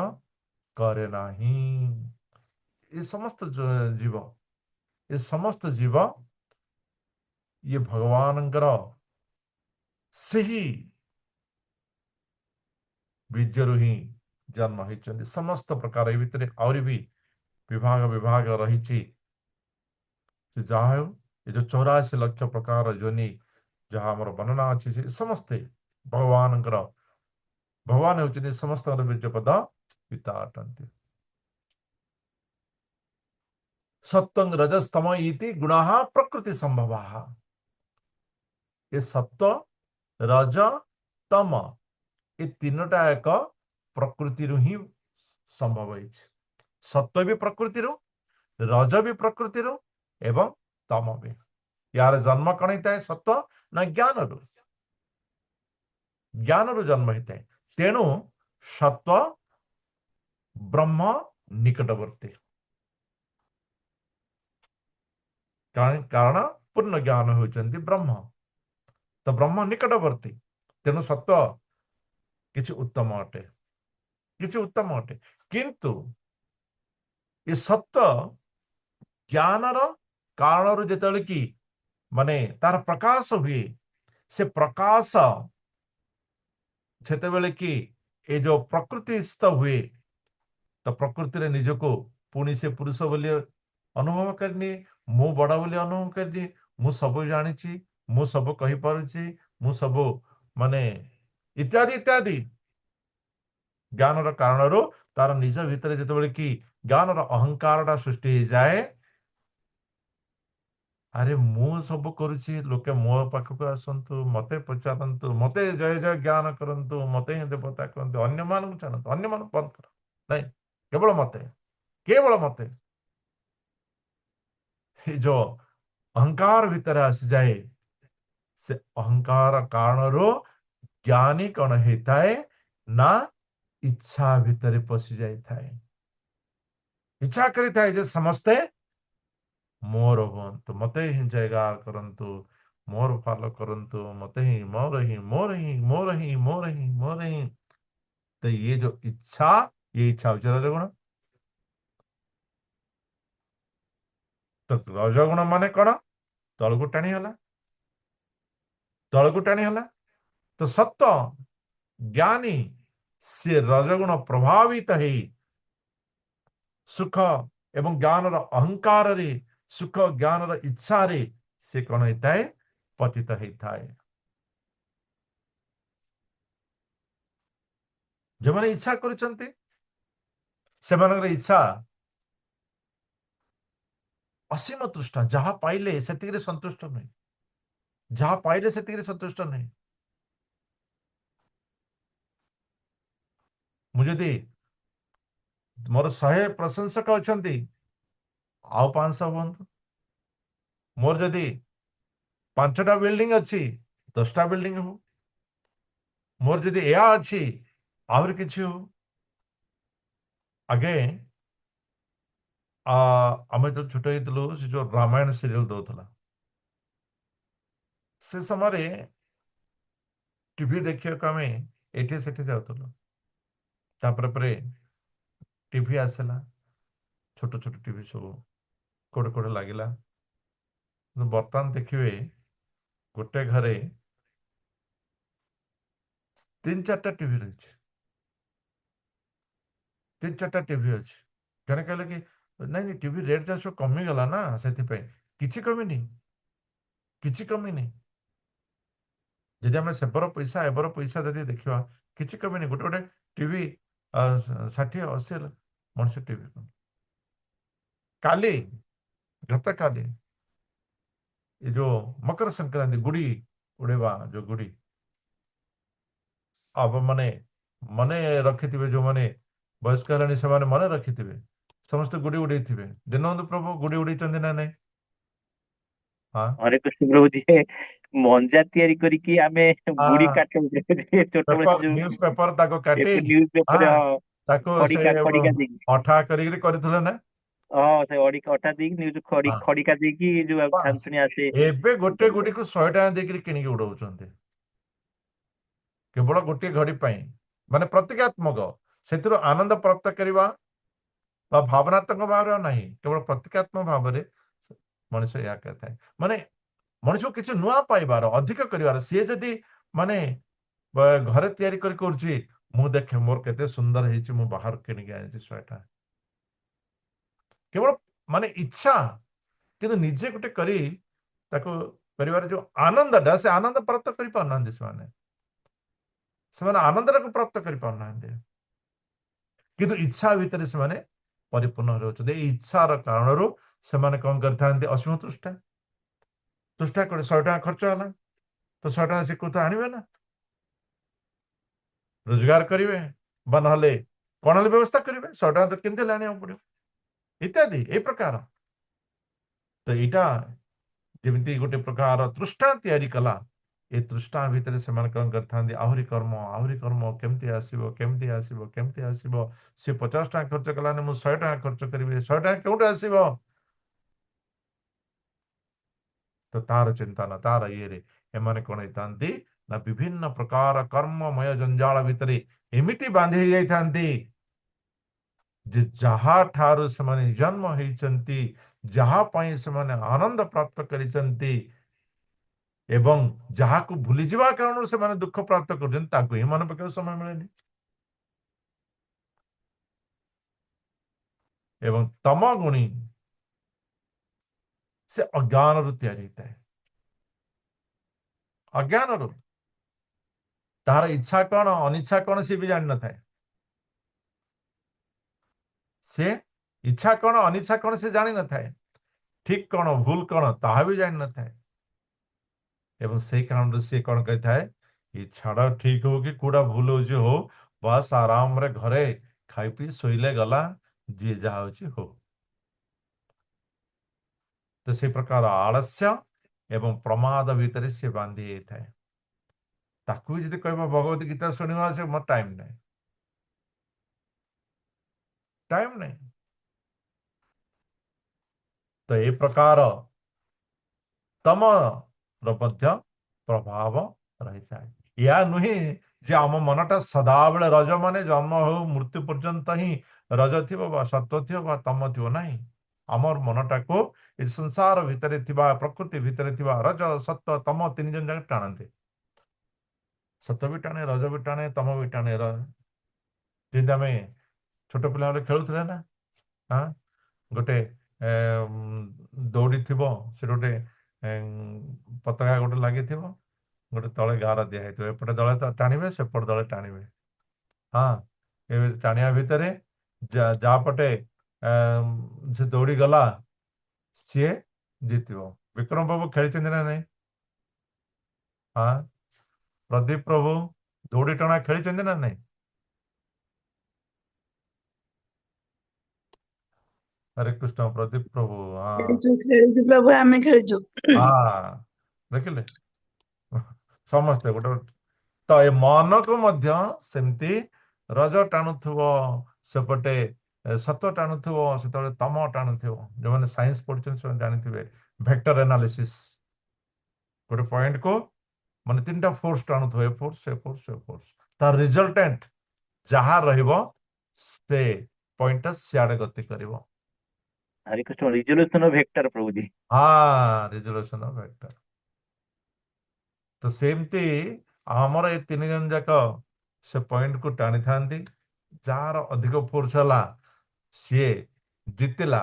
Speaker 1: करे नाही। ये समस्त जीव ये समस्त जीव ये भगवानंकर सही बीजरु ही जन्म होइछन्ति। समस्त प्रकार भितर आउरी भी विभाग विभाग रही से जहाँ हो ये जो 84 लक्ष प्रकार जोनि जहाँ आमर वर्णना अच्छी से समस्ते भगवान होउछन्ति समस्त बीजपद पिता अटन्ति। सत्वं रजस्तम इति गुणाः प्रकृति संभवाः। ये सत्व रज तम ये तीनटा एक प्रकृति ही संभव है। सत्व भी प्रकृति रज भी प्रकृति एवं तम भी। यार जन्म कौन होता है सत्व ना ज्ञान रु जन्म होता है। तेणु सत्व ब्रह्म निकटवर्ती कारण पूर्ण ज्ञान होचंती ब्रह्म। तो ब्रह्म निकटवर्ती तेणु सत्व किछि उत्तम अटे किंतु ये सत्व ज्ञानर कारण जेतले कि माने तार प्रकाश हुए से प्रकाश जेतेबेले कि ये जो प्रकृतिस्थ हुए तो प्रकृति रे निजको पुणी से पुरुष बोली अनुभव करनी मु बड़ बोली अनुभव करनी मु सब जानी मु सब कहि पारुची मु सब माने इत्यादि इत्यादि ज्ञानर कारण तार निज भितर जेतेबेले कि ज्ञानर अहंकार सृष्टि जाए अरे मु सब करुची लोके मो पाखक आसतु मते पचारतु मते जय जय ज्ञान करंतु मते ही देवता करंतु अन्य मान को जानतु अन्य मान बंद कर नहीं केवल मते जो अहंकार भीतर आसी जाए से अहंकार कारण ज्ञानी कौन होता है ना इच्छा भितर पशि जाए इच्छा करिथाए जे समस्ते मोर हुंतु मते ही जयगार करंतु मोर फॉलो करंतु मते ही मोर ही मोर ही मोर ही मोर ही मोर ही। तो ये जो इच्छा ये इच्छा होची रजगुण। तो रजगुण माने कौन तलकु टाणी हला तलकु टाणी हला। तो सत्य ज्ञानी से रजगुण प्रभावित है सुख एवं ज्ञान अहंकार रे सुख ज्ञान इच्छा रे से कौन होता है पतित होता है। जो मैंने इच्छा करिसंते सेमानकर इच्छा असीम तृष्णा जहाँ पाइले सेतिकरे संतुष्ट नहीं जहाँ पाइले सेतिकरे संतुष्ट नहीं। मुझे दी मोर 100 प्रशंसक अछंती आउ 500 बंधु मोर जदि 5टा बिल्डिंग अच्छी 10टा बिल्डिंग हो मोर जदि या अच्छी आहुरी किछि हो। आगे आमे जो छोट होइतलु से जो रामायण सीरियल दौथला से समय टीवी देखिया को आमे एठी सेठी जाउतलु तापर परे टीवी आसला छोट छोट टीवी सब कोड़े कोड़े लागिला। बर्तमान देखिए गोटे घरे 3-4टा टीवी रही 3-4टा टीवी अच्छी जने कहले कि नहीं टीवी रेट जा सब कमी गला ना से किछि कमी नहीं किछि कमी नहीं। जदि आम सेबर पैसा एबर पैसा जदि देखा किछि कमी नहीं गोटे गोटे टीवी 60-80 मनुष्य टीवी काली गत काली ये जो मकर संक्रांति गुड़ी उड़ेवा जो गुड़ी अब माने मने रखिथिबे जो माने वयस्क हेलानी से माने मने रखिथिबे समस्त गुड़ी उड़े थे दिनबंधु प्रभु गुड़ी उड़े ना नहीं। हाँ
Speaker 2: हरे कृष्ण प्रभु जी मंजा तैयारी करिकी आमे गुड़ी
Speaker 1: हाँ
Speaker 2: काटू छोट बड़े
Speaker 1: पेपर
Speaker 2: जो
Speaker 1: न्यूज पेपर ताको काटी
Speaker 2: न्यूज पेपर
Speaker 1: हाँ ताको से
Speaker 2: खड़िका देगी
Speaker 1: अठा करी करथिले ना।
Speaker 2: हाँ से अटा देगी न्यूज
Speaker 1: हाँ
Speaker 2: खड़िका देगी जो
Speaker 1: बस
Speaker 2: छानछुनी आसे
Speaker 1: एबे गोटे गुड़ी को 100 टका देकरी किनिकी उड़ाउछन्ते केवल गोटे घड़ी पाई माने प्रतीकात्मक से आनंद प्राप्त करवा भावनात्मक भाव नहीं केवल प्रतीकात्मक भाव मनुष्य या कहता है माने मनुष्य को किसी नुआ पाइबार अधिक कर सी जदि माने घरे तैयारी करुची मु देखे मोर केते सुंदर हेची मु बाहर किनिक आनी 100 टका केवल माने इच्छा किंतु निजे गोटे करी ताको करिवार जो आनंद से आनंद प्राप्त कर पाना से आनंद प्राप्त कर पाना किंतु इच्छा भितर से परिपूर्ण रोचते इच्छार कारण से कौन करते असीम तृष्टा तृष्टा कर 100 टका खर्च है तो 100 टका से कोथा आनिबे ना रोजगार करेंगे बा ना कौन व्यवस्था करेंगे 100 टका तो केमती आने पड़ो इत्यादि ए प्रकार। तो यहाँ जमी गोटे प्रकार तृष्णा तैयारी कला ए तृष्णा भितर से कौन करते आहरी कर्म केमती आसो केमती आसो केमती आसो सी 50 टका खर्च कला 100 टका खर्च करेंगे 100 टका क्यों आसो तो तार चिंता न तार ये एमाने कौन होता ना विभिन्न प्रकार कर्ममय जंजाल भितर एमिति बांधि जाइथांती जे जहा ठारू से माने जन्म होइचंती जहा पाई से माने आनंद प्राप्त करिचंती एवं जहा को भूली जीवा कारण से माने दुख प्राप्त करजन ताको ही मन पके समय मिलेनी एवं तम गुणी से अज्ञान रु तैयारी होता है अज्ञान रु तार इच्छा कौन अनिच्छा कौन सी भी जान न थाए से इच्छा कौन अनिच्छा कौन से जानी न थाए ठीक कौन भूल कौन ताहा भी जान न थाए एवं से कारण से कौन कहता है ये छाड़ ठीक हो कि कूड़ा भूल हो बस आराम रे घरे खाई पी शोले गला जी जहा हो। तो से प्रकार आलस्य ଏବଂ ପ୍ରମାଦ ଭିତରେ ସେ ବାନ୍ଧି ହେଇଥାଏ। ତାକୁ ବି ଯଦି କହିବ ଭଗବତ ଗୀତା ଶୁଣିବା ସେ ମୋର ଟାଇମ ନାହିଁ, ଟାଇମ ନାହିଁ। ତ ଏ ପ୍ରକାର ତମର ମଧ୍ୟ ପ୍ରଭାବ ରହିଥାଏ। ଏହା ନୁହେଁ ଯେ ଆମ ମନଟା ସଦାବେଳେ ରଜ ମାନେ ଜନ୍ମ ହଉ ମୃତ୍ୟୁ ପର୍ଯ୍ୟନ୍ତ ହିଁ ରଜ ଥିବ ବା ସତ୍ୱ ଥିବ ବା ତମ ଥିବ ନାହିଁ। ଆମର ମନଟାକୁ ଏ ସଂସାର ଭିତରେ ଥିବା ପ୍ରକୃତି ଭିତରେ ଥିବା ରଜ ସତ୍ୱ ତମ ତିନି ଜଣ ଯାକ ଟାଣନ୍ତି। ସତ୍ୟ ବି ଟାଣେ, ରଜ ବି ଟାଣେ, ତମ ବି ଟାଣେ। ଯେମିତି ଆମେ ଛୋଟ ପିଲାବେଳେ ଖେଳୁଥିଲେ ନା, ହଁ ଗୋଟେ ଦୌଡ଼ି ଥିବ, ସେଠି ଗୋଟେ ପତାକା ଗୋଟେ ଲାଗିଥିବ, ଗୋଟେ ତଳେ ଗାର ଦିଆ ହେଇଥିବ, ଏପଟେ ଦଳେ ଟାଣିବେ ସେପଟେ ଦଳେ ଟାଣିବେ। ହଁ ଏବେ ଟାଣିବା ଭିତରେ ଯାହା ପଟେ ସେ ଦୌଡ଼ି ଗଲା ସିଏ ଜିତିବ। ବିକ୍ରମ ବାବୁ ଖେଳିଛନ୍ତି ନା ନାଇଁ? ହଁ ପ୍ରଦୀପ ପ୍ରଭୁ ଦୌଡ଼ି ଟଣା ଖେଳିଛନ୍ତି ନା ନାଇଁ? ହରେ କୃଷ୍ଣ ପ୍ରଦୀପ ପ୍ରଭୁ, ହଁ
Speaker 3: ଖେଳିଛୁ ପ୍ରଭୁ, ଆମେ ଖେଳିଛୁ।
Speaker 1: ହଁ ଦେଖିଲେ ସମସ୍ତେ ଗୋଟେ ତ ଏ ମନକୁ ମଧ୍ୟ ସେମିତି ରଜ ଟାଣୁଥିବ, ସେପଟେ ସତ ଟାଣୁଥିବ, ସେତେବେଳେ ତମ ଟାଣୁଥିବ। ଯେଉଁମାନେ ସାଇନ୍ସ ପଢିଛନ୍ତି ସେମାନେ ଜାଣିଥିବେ ଭେକ୍ଟର ଏନାଲିସିସ୍। ଗୋଟେ ପଏଣ୍ଟକୁ ମାନେ ତିନିଟା ଫୋର୍ସ ଟାଣୁଥିବ, ଏ ଫୋର୍ସ ସେ ଫୋର୍ସ ସେ ଫୋର୍ସ, ତାର ରିଜଲ୍ଟାଣ୍ଟ ଯାହା ରହିବ ସେ ପଏଣ୍ଟଟା ସିଆଡେ ଗତି କରିବ।
Speaker 2: हरे कृष्ण रिजोल्यूशन ऑफ वेक्टर प्रभु जी।
Speaker 1: ହଁ ରିଜଲ୍ୟୁସନ ଅଫ ଭେକ୍ଟର। ତ ସେମିତି ଆମର ଏ ତିନି ଜଣ ଯାକ ସେ ପଏଣ୍ଟକୁ ଟାଣିଥାନ୍ତି। ଯାହାର ଅଧିକ ଫୋର୍ସ ହେଲା ସିଏ ଜିତିଲା।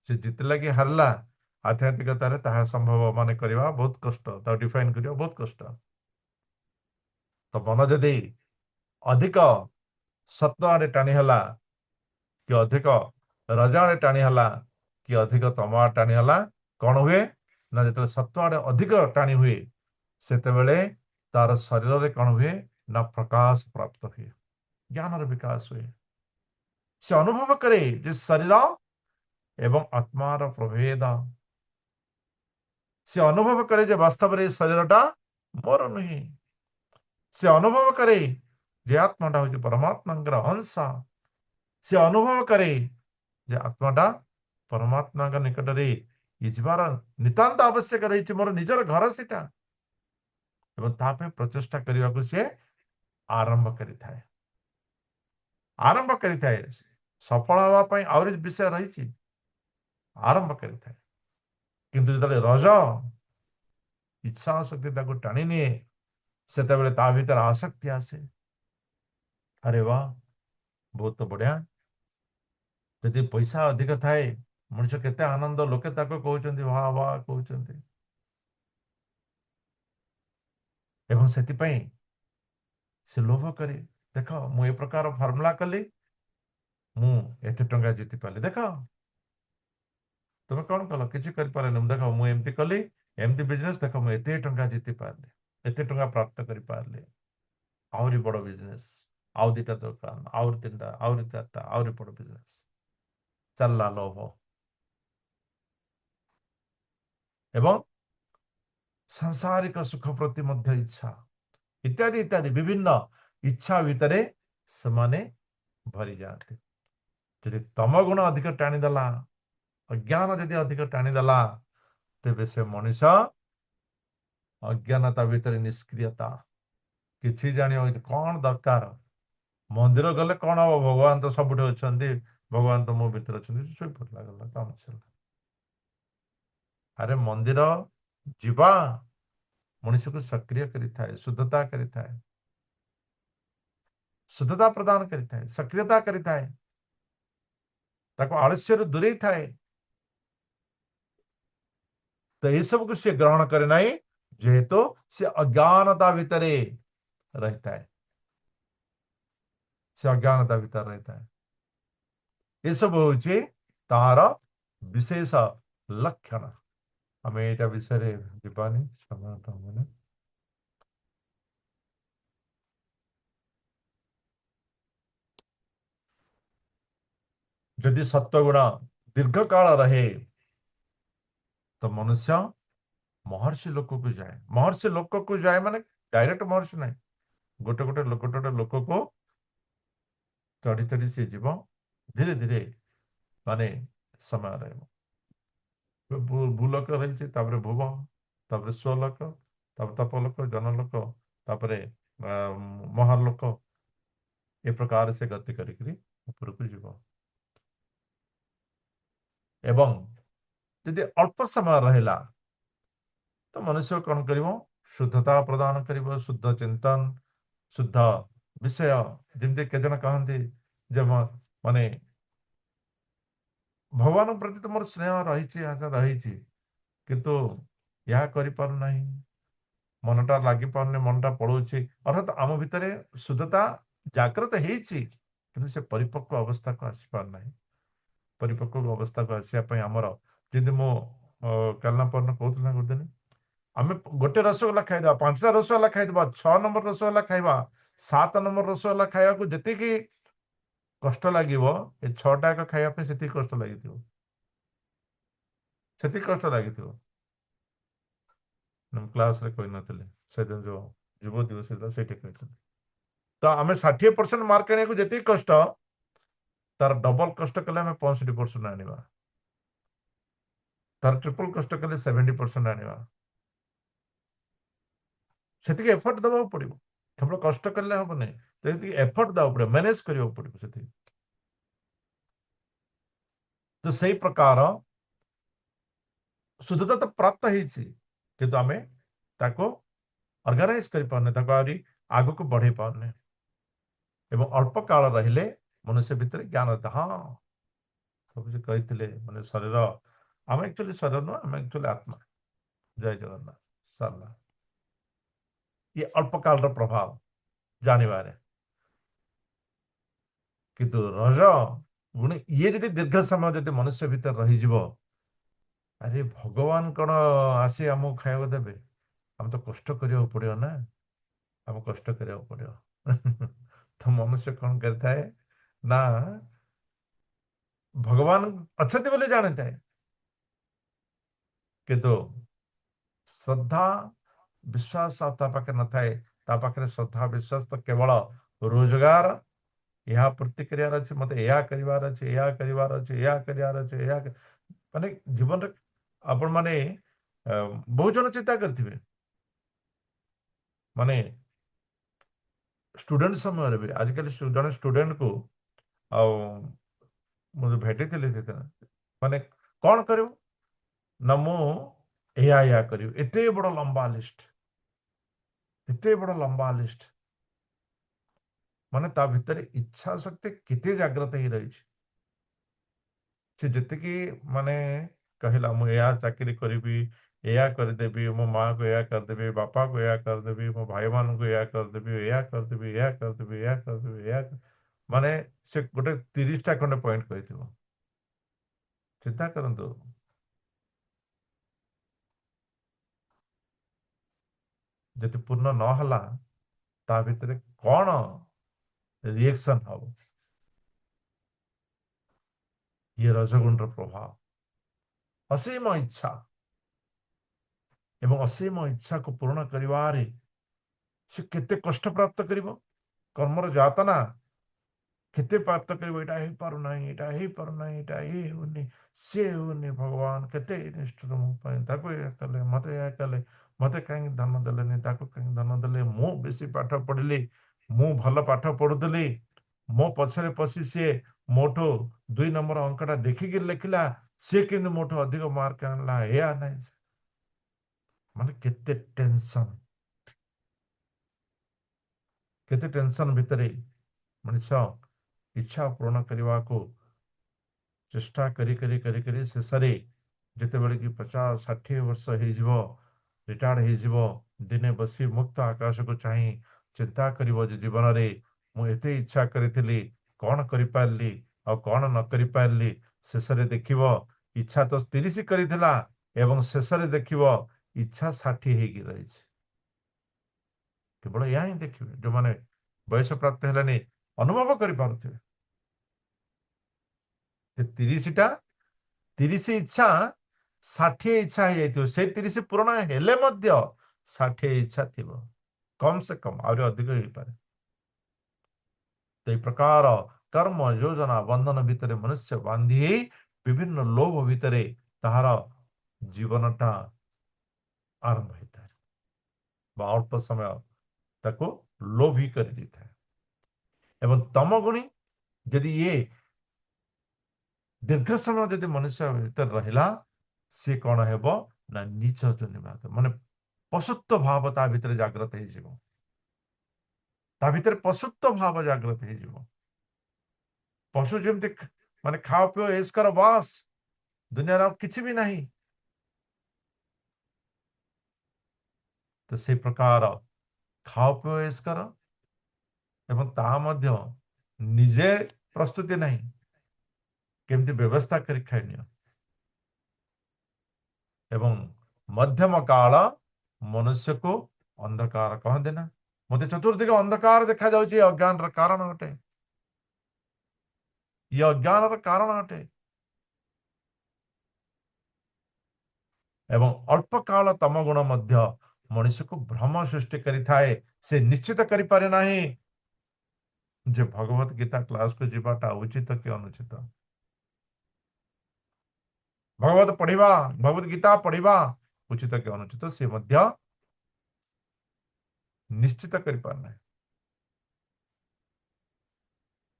Speaker 1: ସେ ଜିତିଲା କି ହାରିଲା ଆଧ୍ୟାତ୍ମିକତାରେ ତାହା ସମ୍ଭବ ମାନେ କରିବା ବହୁତ କଷ୍ଟ, ତାକୁ ଡିଫାଇନ୍ କରିବା ବହୁତ କଷ୍ଟ। ତ ମନ ଯଦି ଅଧିକ ସତ୍ୟ ଆଡ଼େ ଟାଣି ହେଲା, କି ଅଧିକ ରଜ ଆଡ଼େ ଟାଣି ହେଲା, କି ଅଧିକ ତମ ଆଡ଼େ ଟାଣି ହେଲା, କ'ଣ ହୁଏ ନା ଯେତେବେଳେ ସତ୍ୟ ଆଡ଼େ ଅଧିକ ଟାଣି ହୁଏ ସେତେବେଳେ ତାର ଶରୀରରେ କ'ଣ ହୁଏ ନା ପ୍ରକାଶ ପ୍ରାପ୍ତ ହୁଏ, ଜ୍ଞାନର ବିକାଶ ହୁଏ। ସେ ଅନୁଭବ କରେ ଯେ ଶରୀର ଏବଂ ଆତ୍ମାର ପ୍ରଭେଦ। ସେ ଅନୁଭବ କରେ ଯେ ବାସ୍ତବରେ ଏ ଶରୀରଟା ମୋର ନୁହେଁ। ସେ ଅନୁଭବ କରେ ଯେ ଆତ୍ମାଟା ହଉଛି ପରମାତ୍ମାଙ୍କର ଅଂଶ। ସେ ଅନୁଭବ କରେ ଯେ ଆତ୍ମାଟା ପରମାତ୍ମାଙ୍କ ନିକଟରେ ଯିବାର ନିତାନ୍ତ ଆବଶ୍ୟକ ରହିଛି, ମୋର ନିଜର ଘର ସେଟା। ଏବଂ ତା ପାଇଁ ପ୍ରଚେଷ୍ଟା କରିବାକୁ ସେ ଆରମ୍ଭ କରିଥାଏ। ସଫଳ ହେବା ପାଇଁ ଆହୁରି ବିଷୟ ରହିଛି, ଆରମ୍ଭ କରିଥାଏ। କିନ୍ତୁ ଯେତେବେଳେ ରଜ ଇଚ୍ଛା ଶକ୍ତି ତାକୁ ଟାଣି ନିଏ ସେତେବେଳେ ତା ଭିତରେ ଆସକ୍ତି ଆସେ। ଆରେ ବା ବହୁତ ବଢିଆ। ଯଦି ପଇସା ଅଧିକ ଥାଏ ମଣିଷ କେତେ ଆନନ୍ଦ, ଲୋକେ ତାକୁ କହୁଛନ୍ତି ବାଃ ବାଃ କହୁଛନ୍ତି। ଏବଂ ସେଥିପାଇଁ ସେ ଲୋଭ କରେ, ଦେଖ ମୁଁ ଏ ପ୍ରକାର ଫର୍ମୁଲା କଲି, ମୁଁ ଏତେ ଟଙ୍କା ଜିତି ପାରିଲି। ଦେଖ ତୁମେ କ'ଣ କଲ? କିଛି କରିପାରିଲନି। ଦେଖ ମୁଁ ଏମିତି କଲି, ଏମିତି ବିଜନେସ୍, ଦେଖ ମୁଁ ଏତେ ଟଙ୍କା ଜିତି ପାରିଲି, ଏତେ ଟଙ୍କା ପ୍ରାପ୍ତ କରିପାରିଲି। ଆହୁରି ବଡ଼ ବିଜନେସ୍, ଆଉ ଦିଟା ଦୋକାନ, ଆହୁରି ତିନିଟା, ଆହୁରି ଚାରିଟା, ଆହୁରି ବଡ଼ ବିଜନେସ୍। ଚାଲିଲା ଲୋଭ। ଏବଂ ସାଂସାରିକ ସୁଖ ପ୍ରତି ମଧ୍ୟ ଇଚ୍ଛା, ଇତ୍ୟାଦି ଇତ୍ୟାଦି ବିଭିନ୍ନ ଇଚ୍ଛା ଭିତରେ ସେମାନେ ଭରି ଯାଆନ୍ତି। ଯଦି ତମ ଗୁଣ ଅଧିକ ଟାଣିଦେଲା, ଅଜ୍ଞାନ ଯଦି ଅଧିକ ଟାଣିଦେଲା, ତେବେ ସେ ମଣିଷ ଅଜ୍ଞାନତା ଭିତରେ ନିଷ୍କ୍ରିୟତା, କିଛି ଜାଣିବ କ'ଣ ଦରକାର। ମନ୍ଦିର ଗଲେ କ'ଣ ହବ? ଭଗବାନ ତ ସବୁଠି ଅଛନ୍ତି, ଭଗବାନ ତ ମୋ ଭିତରେ ଅଛନ୍ତି, ଶୋଇପଡ଼ିଲା ଗଲା କାମ ସରିଲା। ଆରେ ମନ୍ଦିର ଯିବା ମଣିଷକୁ ସକ୍ରିୟ କରିଥାଏ, ଶୁଦ୍ଧତା କରିଥାଏ, ଶୁଦ୍ଧତା ପ୍ରଦାନ କରିଥାଏ, ସକ୍ରିୟତା କରିଥାଏ, ତାକୁ ଆଳସ୍ୟରୁ ଦୂରେଇ ଥାଏ। ତ ଏସବୁକୁ ସେ ଗ୍ରହଣ କରେ ନାହିଁ, ଯେହେତୁ ସେ ଅଜ୍ଞାନତା ଭିତରେ ରହିଥାଏ। ଏସବୁ ହଉଛି ତାହାର ବିଶେଷ ଲକ୍ଷଣ। ଆମେ ଏଇଟା ବିଷୟରେ ଯିବାନି, ସମୟ ତ ହବନି। ଯଦି ସତ୍ୱଗୁଣ ଦୀର୍ଘକାଳ ରହେ ତ ମନୁଷ୍ୟ महर्षि लोक को जाए। महर्षि लोक को जाए माने डायरेक्ट महर्षि नहीं, गोटे गोटे लोक को चढ़ी चढ़ी सी जीव धीरे धीरे माने समय रही भूलोक रही भुव तापर स्वलोक तपलोक जनलोक तापर महालोक ए प्रकार से गति करी ऊपर को जीव। एवं यदि अल्प समय रहिला तो मनुष्य कौन करिवो शुद्धता प्रदान करिवो, शुद्ध चिंतन शुद्ध विषय जमती के जन कहते जब माने भगवान प्रति तुम स्नेह रही आशा रही किंतु यह कर पार नहीं, मनटा लगी पारने मनटा पड़ोची अर्थात आम भितर शुद्धता जागृत है से परिपक्व अवस्था को आसी पार नहीं। परिपक्व अवस्था को आसापी आमर जमी मो कालना पर कहूला गोटे आम गोटे रसगोला खाईदे 5टा रसगोला खाईदे 6 नंबर रसगोला खाइबा 7 नंबर रसगोला खाया को जी कष्ट लगे ये 6टा एक खाइबा से कष्ट लगी से कष्ट लगी क्लास रे कोई नथिले से दिन जो युव दिवस से तो आम 60% मार्क आने को जी कष्ट तार डबल कष्ट कले आम 65% आनिबा, तार ट्रिपल कष्ट कले 70% आनिबा। से एफर्ट दबा पड़ो, केवल कष्ट कले हम नहीं तो एफर्ट दवा पड़ो, मैनेज करने पड़ो से। तो सही प्रकार शुद्धता तो प्राप्त होती आम ऑर्गेनाइज कर पारने आग को बढ़े पारने एवं अल्प काल रहिले मनुष्य भितर ज्ञान रहता। हाँ सब कहते माने शरीर आम एक्चुअली शरीर नुह आम एक्चुअली आत्मा। जय जगन्नाथ सरला ये अल्प काल प्रभाव जानवर किंतु रज गुण ये जब दीर्घ समय जब मनुष्य भितर रही अरे भगवान कौन आसी आमको खाया देवे, आम तो कष्ट करिया पड़ो ना, आम कष्ट करिया पड़ो तो मनुष्य कौन करता है ना भगवान अच्छा बोले जाने थे किंतु श्रद्धा विश्वास पाखे न थाए पाखे श्रद्धा विश्वास तो केवल रोजगार यह प्रति कर मत या करार अच्छे या करार अच्छे या करार अच्छे या माने जीवन रे आपण माने बहुत जन चिंता करथिबे माने स्टूडेंट समय रे आजकल जन स्टूडेंट को मुझे भेटी माने कौन करियो ना मु या करियो एते बड़ लंबा लिस्ट, एते बड़ लंबा लिस्ट माने ता भितर इच्छा शक्ति किते जागृत ही रही से जति माने कहला मु या चाकरी करी या करदेवी मो माँ को या करदेवी बापा को या करदेवी मो भाई मान को या करदेवी या करदेवी या करदेवी या करदेवी या माने से गोटे 30टा खंडे पॉइंट कही चिंता करंतु जति पूर्ण न हला ता भितर कौन रिएक्शन हम ये रजगुण प्रभाव असीम इच्छा एवं असीम इच्छा को पूर्ण करिवारे से केते कष्ट प्राप्त करिवो कर्मर जातना केते प्राप्त करिवो एटा हे पारु नाही एटा हे पारु नाही एटा हे होनी से होनी भगवान केते निष्ठुर मो पय ताको या कले मते कहीं धन देलेनी ताको कहीं धन देले मु बेसी पाठ पढ़िली मु भल पाठ पढ़ुदली मो पछरे पसी से मोठो 2 नंबर अंकटा देखिक लिखला से किंतु मोठो अधिक मार्क आनला या नहीं माने केते टेंशन भितरे मनुष्य इच्छा पूर्ण करने को चेष्टा करी करी करी करी शेष जिते बड़े कि 50-60 वर्ष हो रिटायर्ड हो दिने बसी मुक्त आकाश को चाह चिंता करिवो जे जीवन रे मु एते इच्छा करी कौन करि पारली आ कौन न करि पारली शेष देखिवो इच्छा तो 30 करिथिला एवं शेष देखिवो इच्छा 60 हेगी रही केवल या ही देखिए जो माने बयस प्राप्त है अनुभव कर पारुथिबे 30टा 30 इच्छा ଷାଠିଏ ଇଚ୍ଛା ହେଇଯାଇଥିବ, ସେଇ 30 ପୂରଣ ହେଲେ ମଧ୍ୟ 60 ଇଚ୍ଛା ଥିବ, କମ୍ ସେ କମ୍ ଆହୁରି ଅଧିକ ହେଇପାରେ। ତ ଏଇ ପ୍ରକାର କର୍ମ ଯୋଜନା ବନ୍ଧନ ଭିତରେ ମନୁଷ୍ୟ ବାନ୍ଧି ହେଇ ବିଭିନ୍ନ ଲୋଭ ଭିତରେ ତାହାର ଜୀବନଟା ଆରମ୍ଭ ହେଇଥାଏ ବା ଅଳ୍ପ ସମୟ ତାକୁ ଲୋଭୀ କରିଦେଇଥାଏ। ଏବଂ ତମ ଗୁଣୀ ଯଦି ଇଏ ଦୀର୍ଘ ସମୟ ଯଦି ମନୁଷ୍ୟ ଭିତରେ ରହିଲା, ସିଏ କଣ ହେବ ନା ନିଚ ଜନିବାଦ, ମାନେ ପଶୁତ୍ୱ ଭାବ ତା ଭିତରେ ଜାଗ୍ରତ ହେଇଯିବ, ତା ଭିତରେ ପଶୁତ୍ୱ ଭାବ ଜାଗ୍ରତ ହେଇଯିବ। ପଶୁ ଯେମିତି ମାନେ ଖାଅ ପିଅ ଏସ୍ କର ବାସ୍, ଦୁନିଆରେ ଆଉ କିଛି ବି ନାହିଁ। ତ ସେଇ ପ୍ରକାର ଖାଅ ପିଅ ଏସ୍ କର, ଏବଂ ତାହା ମଧ୍ୟ ନିଜେ ପ୍ରସ୍ତୁତି ନାହିଁ, କେମିତି ବ୍ୟବସ୍ଥା କରି ଖାଇନିଅ। ଏବଂ ମଧ୍ୟମ କାଳ ମନୁଷ୍ୟକୁ ଅନ୍ଧକାର କହନ୍ତି ନା, ମତେ ଚତୁର୍ଦିଗ ଅନ୍ଧକାର ଦେଖାଯାଉଛି, ଅଜ୍ଞାନର କାରଣ ଅଟେ, ଇଏ ଅଜ୍ଞାନର କାରଣ ଅଟେ। ଏବଂ ଅଳ୍ପ କାଳ ତମ ଗୁଣ ମଧ୍ୟ ମଣିଷକୁ ଭ୍ରମ ସୃଷ୍ଟି କରିଥାଏ। ସେ ନିଶ୍ଚିତ କରିପାରେ ନାହିଁ ଯେ ଭଗବତ ଗୀତା କ୍ଲାସକୁ ଯିବାଟା ଉଚିତ କି ଅନୁଚିତ। ଭଗବତ ପଢିବା, ଭଗବତ ଗୀତା ପଢିବା ଉଚିତ କି ଅନୁଚିତ ସେ ମଧ୍ୟ ନିଶ୍ଚିତ କରିପାରେ ନାହିଁ।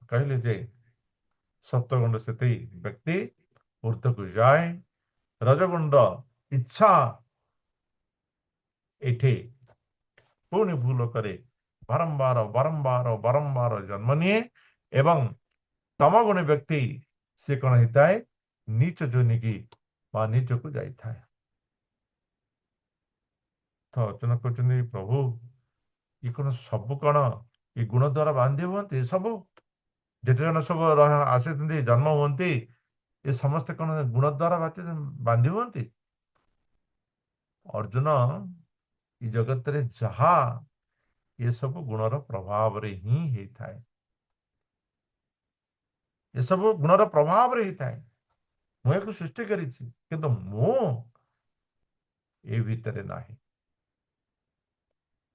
Speaker 1: କହିଲେ ଯେ ସତ୍ୱଗୁଣ୍ଡ ସ୍ଥିତି ବ୍ୟକ୍ତି ଊର୍ଦ୍ଧ୍ୱକୁ ଯାଏ, ରଜଗୁଣ୍ଡ ଇଚ୍ଛା ଏଠି ପୁଣି ଭୁଲ କରେ, ବାରମ୍ବାର ବାରମ୍ବାର ବାରମ୍ବାର ଜନ୍ମ ନିଏ, ଏବଂ ତମଗୁଣୀ ବ୍ୟକ୍ତି ସେ କଣ ହେଇଥାଏ, ନିଚ ଯୋନିକି ବା ନିଚକୁ ଯାଇଥାଏ। ତ ଅର୍ଜୁନ କହୁଛନ୍ତି ପ୍ରଭୁ ଏ କଣ ସବୁ କଣ ଏ ଗୁଣ ଦ୍ୱାରା ବାନ୍ଧି ହୁଅନ୍ତି? ସବୁ ଯେତେ ଜଣ ସବୁ ଆସିଛନ୍ତି ଜନ୍ମ ହୁଅନ୍ତି, ଏ ସମସ୍ତେ କଣ ଗୁଣ ଦ୍ୱାରା ବାନ୍ଧି ହୁଅନ୍ତି? ଅର୍ଜୁନ, ଏ ଜଗତରେ ଯାହା ଏସବୁ ଗୁଣର ପ୍ରଭାବରେ ହିଁ ହେଇଥାଏ, ଏସବୁ ଗୁଣର ପ୍ରଭାବରେ ହେଇଥାଏ। ମୁଁ ଏହାକୁ ସୃଷ୍ଟି କରିଛି, କିନ୍ତୁ ମୁଁ ଏ ଭିତରେ ନାହିଁ,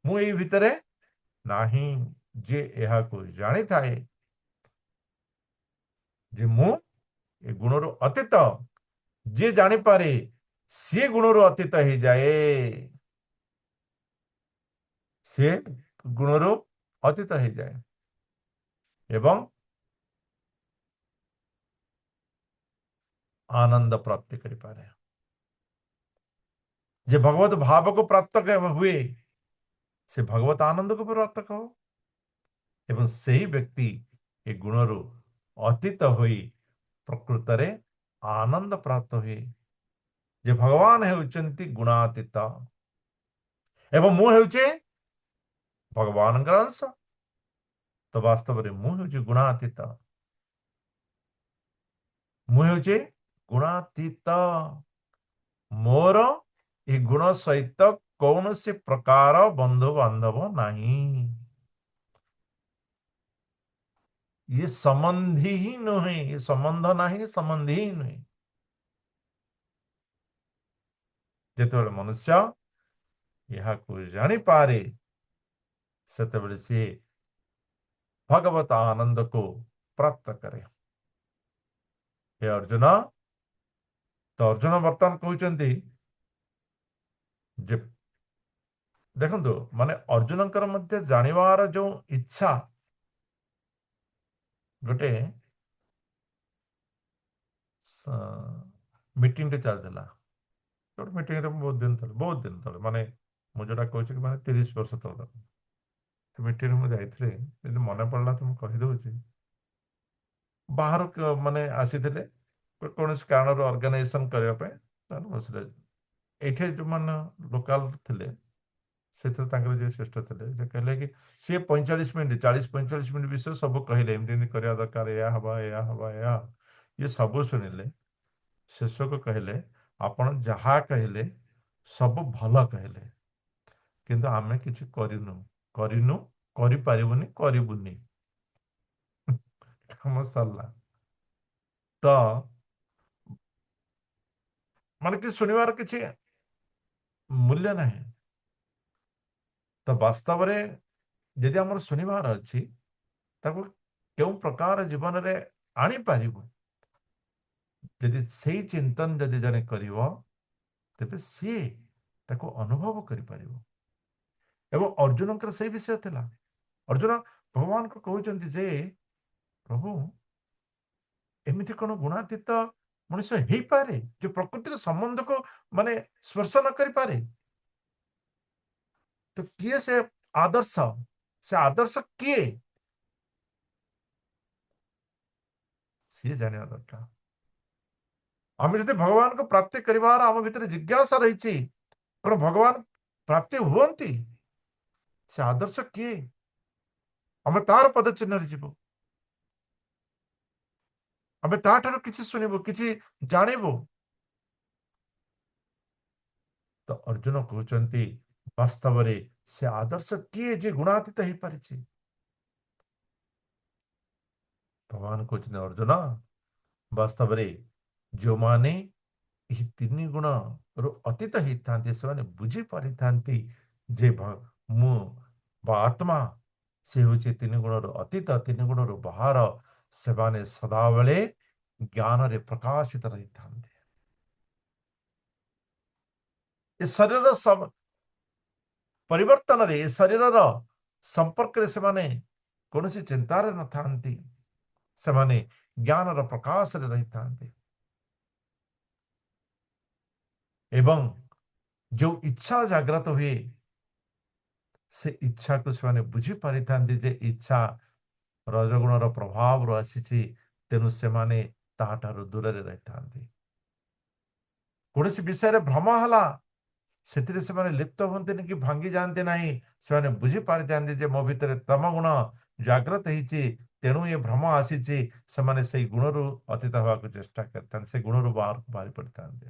Speaker 1: ମୁଁ ଏଇ ଭିତରେ ନାହିଁ। ଯେ ଏହାକୁ ଜାଣିଥାଏ ଯେ ମୁଁ ଏ ଗୁଣରୁ ଅତୀତ, ଯିଏ ଜାଣିପାରେ ସିଏ ଗୁଣରୁ ଅତୀତ ହେଇଯାଏ, ସିଏ ଗୁଣରୁ ଅତୀତ ହେଇଯାଏ ଏବଂ ଆନନ୍ଦ ପ୍ରାପ୍ତି କରିପାରେ। ଯେ ଭଗବତ ଭାବକୁ ପ୍ରାପ୍ତ ହୁଏ, ସେ ଭଗବତ ଆନନ୍ଦକୁ ପ୍ରାପ୍ତ ହବ, ଏବଂ ସେହି ବ୍ୟକ୍ତି ଏ ଗୁଣରୁ ଅତୀତ ହୋଇ ପ୍ରକୃତରେ ଆନନ୍ଦ ପ୍ରାପ୍ତ ହୁଏ। ଯେ ଭଗବାନ ହେଉଛନ୍ତି ଗୁଣାତୀତ ଏବଂ ମୁଁ ହେଉଛି ଭଗବାନଙ୍କର ଅଂଶ, ତ ବାସ୍ତବରେ ମୁଁ ହେଉଛି ଗୁଣାତୀତ, ମୁଁ ହେଉଛି ଗୁଣାତୀତ। ମୋର ଏ ଗୁଣ ସହିତ କୌଣସି ପ୍ରକାର ବନ୍ଧୁ ବାନ୍ଧବ ନାହିଁ, ଇଏ ସମ୍ବନ୍ଧୀ ହିଁ ନୁହେଁ, ଏ ସମ୍ବନ୍ଧ ନାହିଁ, ସମ୍ବନ୍ଧୀ ହିଁ ନୁହେଁ। ଯେତେବେଳେ ମନୁଷ୍ୟ ଏହାକୁ ଜାଣିପାରେ, ସେତେବେଳେ ସିଏ ଭଗବତ ଆନନ୍ଦକୁ ପ୍ରାପ୍ତ କରେ। ହେ ଅର୍ଜୁନ, ତ ଅର୍ଜୁନ ବର୍ତ୍ତମାନ କହୁଛନ୍ତି ଯେ ଦେଖନ୍ତୁ, ମାନେ ଅର୍ଜୁନଙ୍କର ମଧ୍ୟ ଜାଣିବାର ଯୋଉ ଇଚ୍ଛା, ଗୋଟେ ମିଟିଂଟେ ଚାଲିଥିଲା, ଗୋଟେ ମିଟିଂରେ ବହୁତ ଦିନ ତଳେ, ମାନେ ମୁଁ ଯୋଉଟା କହୁଛି କି ମାନେ 30 ବର୍ଷ ତଳେ ମିଟିଂରେ ମୁଁ ଯାଇଥିଲି, ଯଦି ମନେ ପଡ଼ିଲା ତ ମୁଁ କହିଦଉଛି। ବାହାରୁ ମାନେ ଆସିଥିଲେ କୌଣସି କାରଣରୁ ଅର୍ଗାନାଇଜେସନ କରିବା ପାଇଁ, ତାହେଲେ ବସିଲେ। ଏଇଠି ଯୋଉମାନେ ଲୋକାଲ ଥିଲେ, ସେଥିରେ ତାଙ୍କର ଯିଏ ଶ୍ରେଷ୍ଠ ଥିଲେ, ସେ କହିଲେ କି ସିଏ 45 ମିନିଟ୍ 40-45 ମିନିଟ୍ ବିଷୟ ସବୁ କହିଲେ, ଏମିତି ଏମିତି କରିବା ଦରକାର, ଏହା ହବା ଏହା ହବା ଏହା। ଇଏ ସବୁ ଶୁଣିଲେ, ଶେଷକୁ କହିଲେ ଆପଣ ଯାହା କହିଲେ ସବୁ ଭଲ କହିଲେ, କିନ୍ତୁ ଆମେ କିଛି କରିନୁ, କରିପାରିବୁନି, କରିବୁନି। କାମ ସରିଲା। ତ ମାନେ କି ଶୁଣିବାର କିଛି ମୂଲ୍ୟ ନାହିଁ। ତ ବାସ୍ତବରେ ଯଦି ଆମର ଶୁଣିବାର ଅଛି ତାକୁ କେଉଁ ପ୍ରକାର ଜୀବନରେ ଆଣିପାରିବୁ, ଯଦି ସେଇ ଚିନ୍ତନ ଯଦି ଜଣେ କରିବ ତେବେ ସିଏ ତାକୁ ଅନୁଭବ କରିପାରିବ। ଏବଂ ଅର୍ଜୁନଙ୍କର ସେଇ ବିଷୟ ଥିଲା। ଅର୍ଜୁନ ଭଗବାନଙ୍କୁ କହୁଛନ୍ତି ଯେ ପ୍ରଭୁ ଏମିତି କଣ ଗୁଣାତୀତ ମଣିଷ ହେଇପାରେ ଯେ ପ୍ରକୃତିର ସମ୍ବନ୍ଧକୁ ମାନେ ସ୍ପର୍ଶ ନ କରିପାରେ? ତ କିଏ ସେ ଆଦର୍ଶ? ସେ ଆଦର୍ଶ କିଏ? ସିଏ ଜାଣିବା ଦରକାର। ଆମେ ଯଦି ଭଗବାନଙ୍କୁ ପ୍ରାପ୍ତି କରିବାର ଆମ ଭିତରେ ଜିଜ୍ଞାସା ରହିଛି, କଣ ଭଗବାନ ପ୍ରାପ୍ତି ହୁଅନ୍ତି? ସେ ଆଦର୍ଶ କିଏ? ଆମେ ତାର ପଦଚିହ୍ନରେ ଯିବୁ, ଆମେ ତାଠାରୁ କିଛି ଶୁଣିବୁ, କିଛି ଜାଣିବୁ। ତ ଅର୍ଜୁନ କହୁଛନ୍ତି ବାସ୍ତବରେ ସେ ଆଦର୍ଶ କିଏ ଯେ ଗୁଣାତୀତ ହେଇପାରିଛି? ଭଗବାନ କହୁଛନ୍ତି ଅର୍ଜୁନ ବାସ୍ତବରେ ଯେଉଁମାନେ ଏହି ତିନି ଗୁଣରୁ ଅତୀତ ହେଇଥାନ୍ତି ସେମାନେ ବୁଝିପାରିଥାନ୍ତି ଯେ ମୁଁ ବା ଆତ୍ମା ସେ ହେଉଛି ତିନି ଗୁଣରୁ ଅତୀତ, ତିନି ଗୁଣରୁ ବାହାର। ସେମାନେ ସଦାବେଳେ ଜ୍ଞାନରେ ପ୍ରକାଶିତ ରହିଥାନ୍ତି। ଏ ଶରୀରର ପରିବର୍ତ୍ତନରେ, ଏ ଶରୀରର ସମ୍ପର୍କରେ ସେମାନେ କୌଣସି ଚିନ୍ତାରେ ନଥାନ୍ତି। ସେମାନେ ଜ୍ଞାନର ପ୍ରକାଶରେ ରହିଥାନ୍ତି ଏବଂ ଯେଉଁ ଇଚ୍ଛା ଜାଗ୍ରତ ହୁଏ ସେ ଇଚ୍ଛାକୁ ସେମାନେ ବୁଝିପାରିଥାନ୍ତି ଯେ ଇଚ୍ଛା ରଜଗୁଣର ପ୍ରଭାବରୁ ଆସିଛି, ତେଣୁ ସେମାନେ ତାହାଠାରୁ ଦୂରରେ ରହିଥାନ୍ତି। କୌଣସି ବିଷୟରେ ଭ୍ରମ ହେଲା ସେଥିରେ ସେମାନେ ଲିପ୍ତ ହୁଅନ୍ତିନି କି ଭାଙ୍ଗି ଯାଆନ୍ତି ନାହିଁ। ସେମାନେ ବୁଝିପାରିଥାନ୍ତି ଯେ ମୋ ଭିତରେ ତମ ଗୁଣ ଜାଗ୍ରତ ହେଇଛି, ତେଣୁ ଏ ଭ୍ରମ ଆସିଛି। ସେମାନେ ସେଇ ଗୁଣରୁ ଅତୀତ ହେବାକୁ ଚେଷ୍ଟା କରିଥାନ୍ତି, ସେ ଗୁଣରୁ ବାହାରକୁ ବାହାରି ପଡ଼ିଥାନ୍ତି,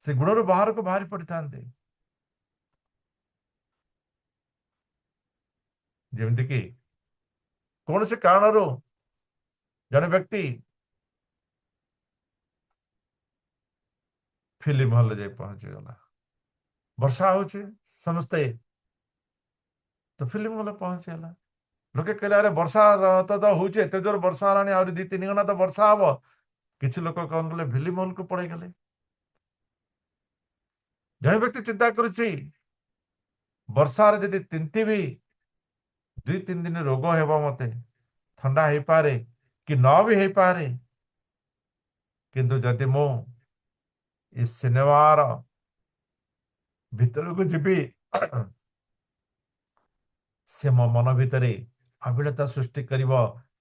Speaker 1: ସେ ଗୁଣରୁ ବାହାରକୁ ବାହାରି ପଡ଼ିଥାନ୍ତି। ଯେମିତିକି କୌଣସି କାରଣରୁ ଜଣେ ବ୍ୟକ୍ତି ଫିଲ୍ମ ହଲରେ ଯାଇ ପହଞ୍ଚିଗଲା, ବର୍ଷା ହଉଛି, ସମସ୍ତେ ତ ଫିଲ୍ମ ହଲ ପହଞ୍ଚିଗଲା। ଲୋକେ କହିଲେ ଆରେ ବର୍ଷା ତ ହଉଛି, ଏତେ ଜୋର ବର୍ଷା ହେଲାଣି, ଆହୁରି 2-3 ଘଣ୍ଟା ତ ବର୍ଷା ହବ। କିଛି ଲୋକ କଣ କଲେ, ଫିଲ୍ମ ହଲକୁ ପଳେଇ ଗଲେ। ଜଣେ ବ୍ୟକ୍ତି ଚିନ୍ତା କରୁଛି ବର୍ଷାରେ ଯଦି ତିନ୍ତିବି 2-3 ଦିନ ରୋଗ ହେବ, ମତେ ଥଣ୍ଡା ହେଇପାରେ କି ନ ବି ହେଇପାରେ, କିନ୍ତୁ ଯଦି ମୁଁ ଏ ସିନେମାର ଭିତରକୁ ଯିବି ସେ ମୋ ମନ ଭିତରେ ଆବିଳତା ସୃଷ୍ଟି କରିବ।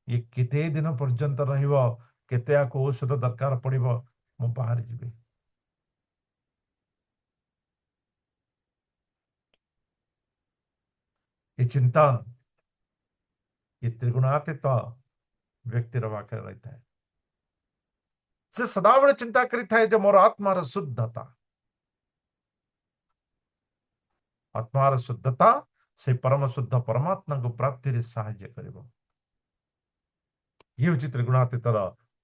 Speaker 1: ଇଏ କେତେ ଦିନ ପର୍ଯ୍ୟନ୍ତ ରହିବ, କେତେ ଆକୁ ଔଷଧ ଦରକାର ପଡିବ, ମୁଁ ବାହାରି ଯିବି। ଏ ଚିନ୍ତନ ଏ ତ୍ରିଗୁଣାତୀତ ବ୍ୟକ୍ତିର ପାଖରେ ରହିଥାଏ। ସେ ସଦାବେଳେ ଚିନ୍ତା କରିଥାଏ ଯେ ମୋର ଆତ୍ମାର ଶୁଦ୍ଧତା, ଆତ୍ମାର ଶୁଦ୍ଧତା ସେ ପରମ ଶୁଦ୍ଧ ପରମାତ୍ମାଙ୍କୁ ପ୍ରାପ୍ତିରେ ସାହାଯ୍ୟ କରିବ। ଇଏ ହେଉଛି ତ୍ରିଗୁଣାତୀତର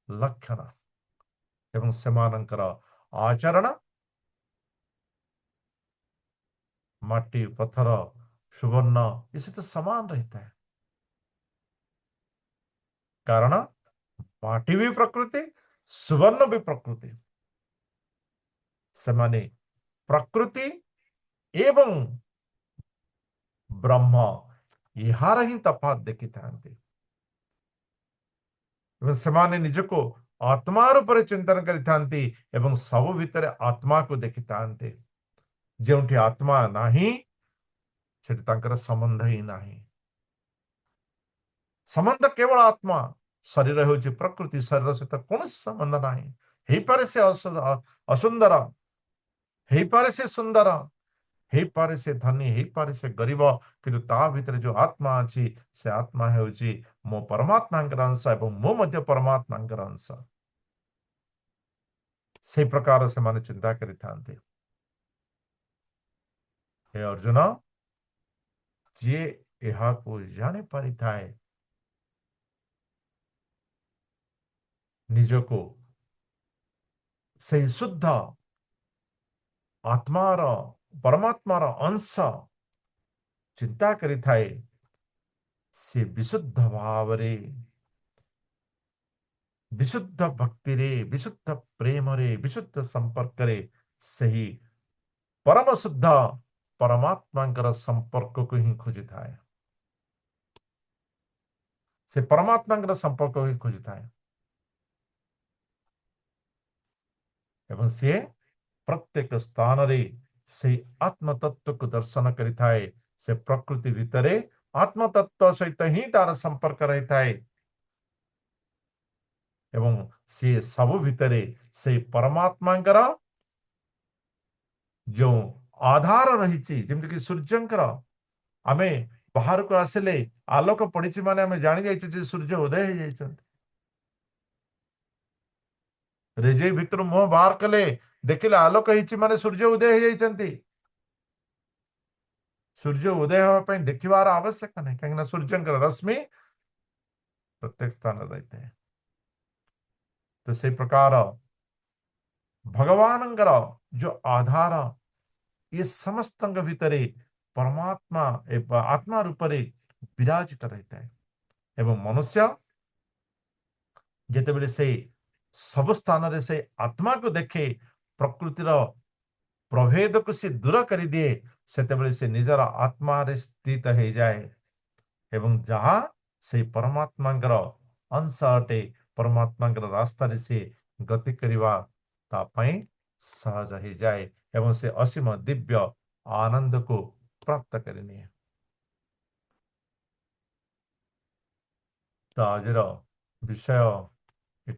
Speaker 1: ଲକ୍ଷଣ ଏବଂ ସେମାନଙ୍କର ଆଚରଣ ମାଟି, ପଥର, ସୁବର୍ଣ୍ଣ ଏ ସହିତ ସମାନ ରହିଥାଏ। କାରଣ ମାଟି ବି ପ୍ରକୃତି, ସୁବର୍ଣ୍ଣ ବି ପ୍ରକୃତି। ସେମାନେ ପ୍ରକୃତି ଏବଂ ବ୍ରହ୍ମ ଏହାର ହିଁ ତଫାତ୍ ଦେଖିଥାନ୍ତି ଏବଂ ସେମାନେ ନିଜକୁ ଆତ୍ମା ରୂପରେ ଚିନ୍ତନ କରିଥାନ୍ତି ଏବଂ ସବୁ ଭିତରେ ଆତ୍ମାକୁ ଦେଖିଥାନ୍ତି। ଯେଉଁଠି ଆତ୍ମା ନାହିଁ ସେଠି ତାଙ୍କର ସମ୍ବନ୍ଧ ହିଁ ନାହିଁ। ସମ୍ବନ୍ଧ କେବଳ ଆତ୍ମା, ଶରୀର ହେଉଛି ପ୍ରକୃତି, ଶରୀର ସହିତ କୌଣସି ସମ୍ବନ୍ଧ ନାହିଁ। ହେଇପାରେ ସେ ଅସୁନ୍ଦର, ହେଇପାରେ ସେ ସୁନ୍ଦର, ହେଇପାରେ ସେ ଧନୀ, ହେଇପାରେ ସେ ଗରିବ, କିନ୍ତୁ ତା ଭିତରେ ଯୋଉ ଆତ୍ମା ଅଛି ସେ ଆତ୍ମା ହେଉଛି ମୋ ପରମାତ୍ମାଙ୍କର ଅଂଶ ଏବଂ ମୁଁ ମଧ୍ୟ ପରମାତ୍ମାଙ୍କର ଅଂଶ। ସେଇ ପ୍ରକାର ସେମାନେ ଚିନ୍ତା କରିଥାନ୍ତି। ହେ ଅର୍ଜୁନ, ଯିଏ ଏହାକୁ ଜାଣିପାରିଥାଏ ନିଜକୁ ସେହି ଶୁଦ୍ଧ ଆତ୍ମାର ପରମାତ୍ମାର ଅଂଶ ଚିନ୍ତା କରିଥାଏ, ସେ ବିଶୁଦ୍ଧ ଭାବରେ ବିଶୁଦ୍ଧ ଭକ୍ତିରେ, ବିଶୁଦ୍ଧ ପ୍ରେମରେ, ବିଶୁଦ୍ଧ ସମ୍ପର୍କରେ ସେହି ପରମ ଶୁଦ୍ଧ ପରମାତ୍ମାଙ୍କର ସମ୍ପର୍କକୁ ହିଁ ଖୋଜିଥାଏ। ସେ ପରମାତ୍ମାଙ୍କର ସମ୍ପର୍କ ହିଁ ଖୋଜିଥାଏ ଏବଂ ସିଏ ପ୍ରତ୍ୟେକ ସ୍ଥାନରେ ସେହି ଆତ୍ମତତ୍ତ୍ୱକୁ ଦର୍ଶନ କରିଥାଏ। ସେ ପ୍ରକୃତି ଭିତରେ ଆତ୍ମତତ୍ତ୍ୱ ସହିତ ହିଁ ତାର ସମ୍ପର୍କ ରହିଥାଏ ଏବଂ ସିଏ ସବୁ ଭିତରେ ସେହି ପରମାତ୍ମାଙ୍କର ଯେଉଁ ଆଧାର ରହିଛି, ଯେମିତିକି ସୂର୍ଯ୍ୟଙ୍କର ଆମେ ବାହାରକୁ ଆସିଲେ ଆଲୋକ ପଡ଼ିଛି ମାନେ ଆମେ ଜାଣି ଯାଇଛୁ ଯେ ସୂର୍ଯ୍ୟ ଉଦୟ ହେଇଯାଇଛନ୍ତି। ରେଜେଇ ଭିତରୁ ମୁହଁ ବାହାର କଲେ ଦେଖିଲେ ଆଲୋକ ହେଇଛି ମାନେ ସୂର୍ଯ୍ୟ ଉଦୟ ହେଇଯାଇଛନ୍ତି। ସୂର୍ଯ୍ୟ ଉଦୟ ହେବା ପାଇଁ ଦେଖିବାର ଆବଶ୍ୟକ ନାହିଁ, କାହିଁକିନା ସୂର୍ଯ୍ୟଙ୍କର ରଶ୍ମି ପ୍ରତ୍ୟେକ ସ୍ଥାନରେ ରହିଥାଏ। ତ ସେଇ ପ୍ରକାର ଭଗବାନଙ୍କର ଯୋଉ ଆଧାର ଏ ସମସ୍ତଙ୍କ ଭିତରେ ପରମାତ୍ମା ଆତ୍ମା ରୂପରେ ବିରାଜିତ ରହିଥାଏ ଏବଂ ମନୁଷ୍ୟ ଯେତେବେଳେ ସେ ସବୁ ସ୍ଥାନରେ ସେ ଆତ୍ମାକୁ ଦେଖେ, ପ୍ରକୃତିର ପ୍ରଭେଦକୁ ସେ ଦୂର କରିଦିଏ, ସେତେବେଳେ ସେ ନିଜର ଆତ୍ମାରେ ସ୍ଥିତ ହେଇଯାଏ ଏବଂ ଯାହା ସେଇ ପରମାତ୍ମାଙ୍କର ଅଂଶ ଅଟେ, ପରମାତ୍ମାଙ୍କର ରାସ୍ତାରେ ସେ ଗତି କରିବା ତା ପାଇଁ ସହଜ ହେଇଯାଏ ଏବଂ ସେ ଅସୀମ ଦିବ୍ୟ ଆନନ୍ଦକୁ ପ୍ରାପ୍ତ କରିନିଏ। ତ ଆଜିର ବିଷୟ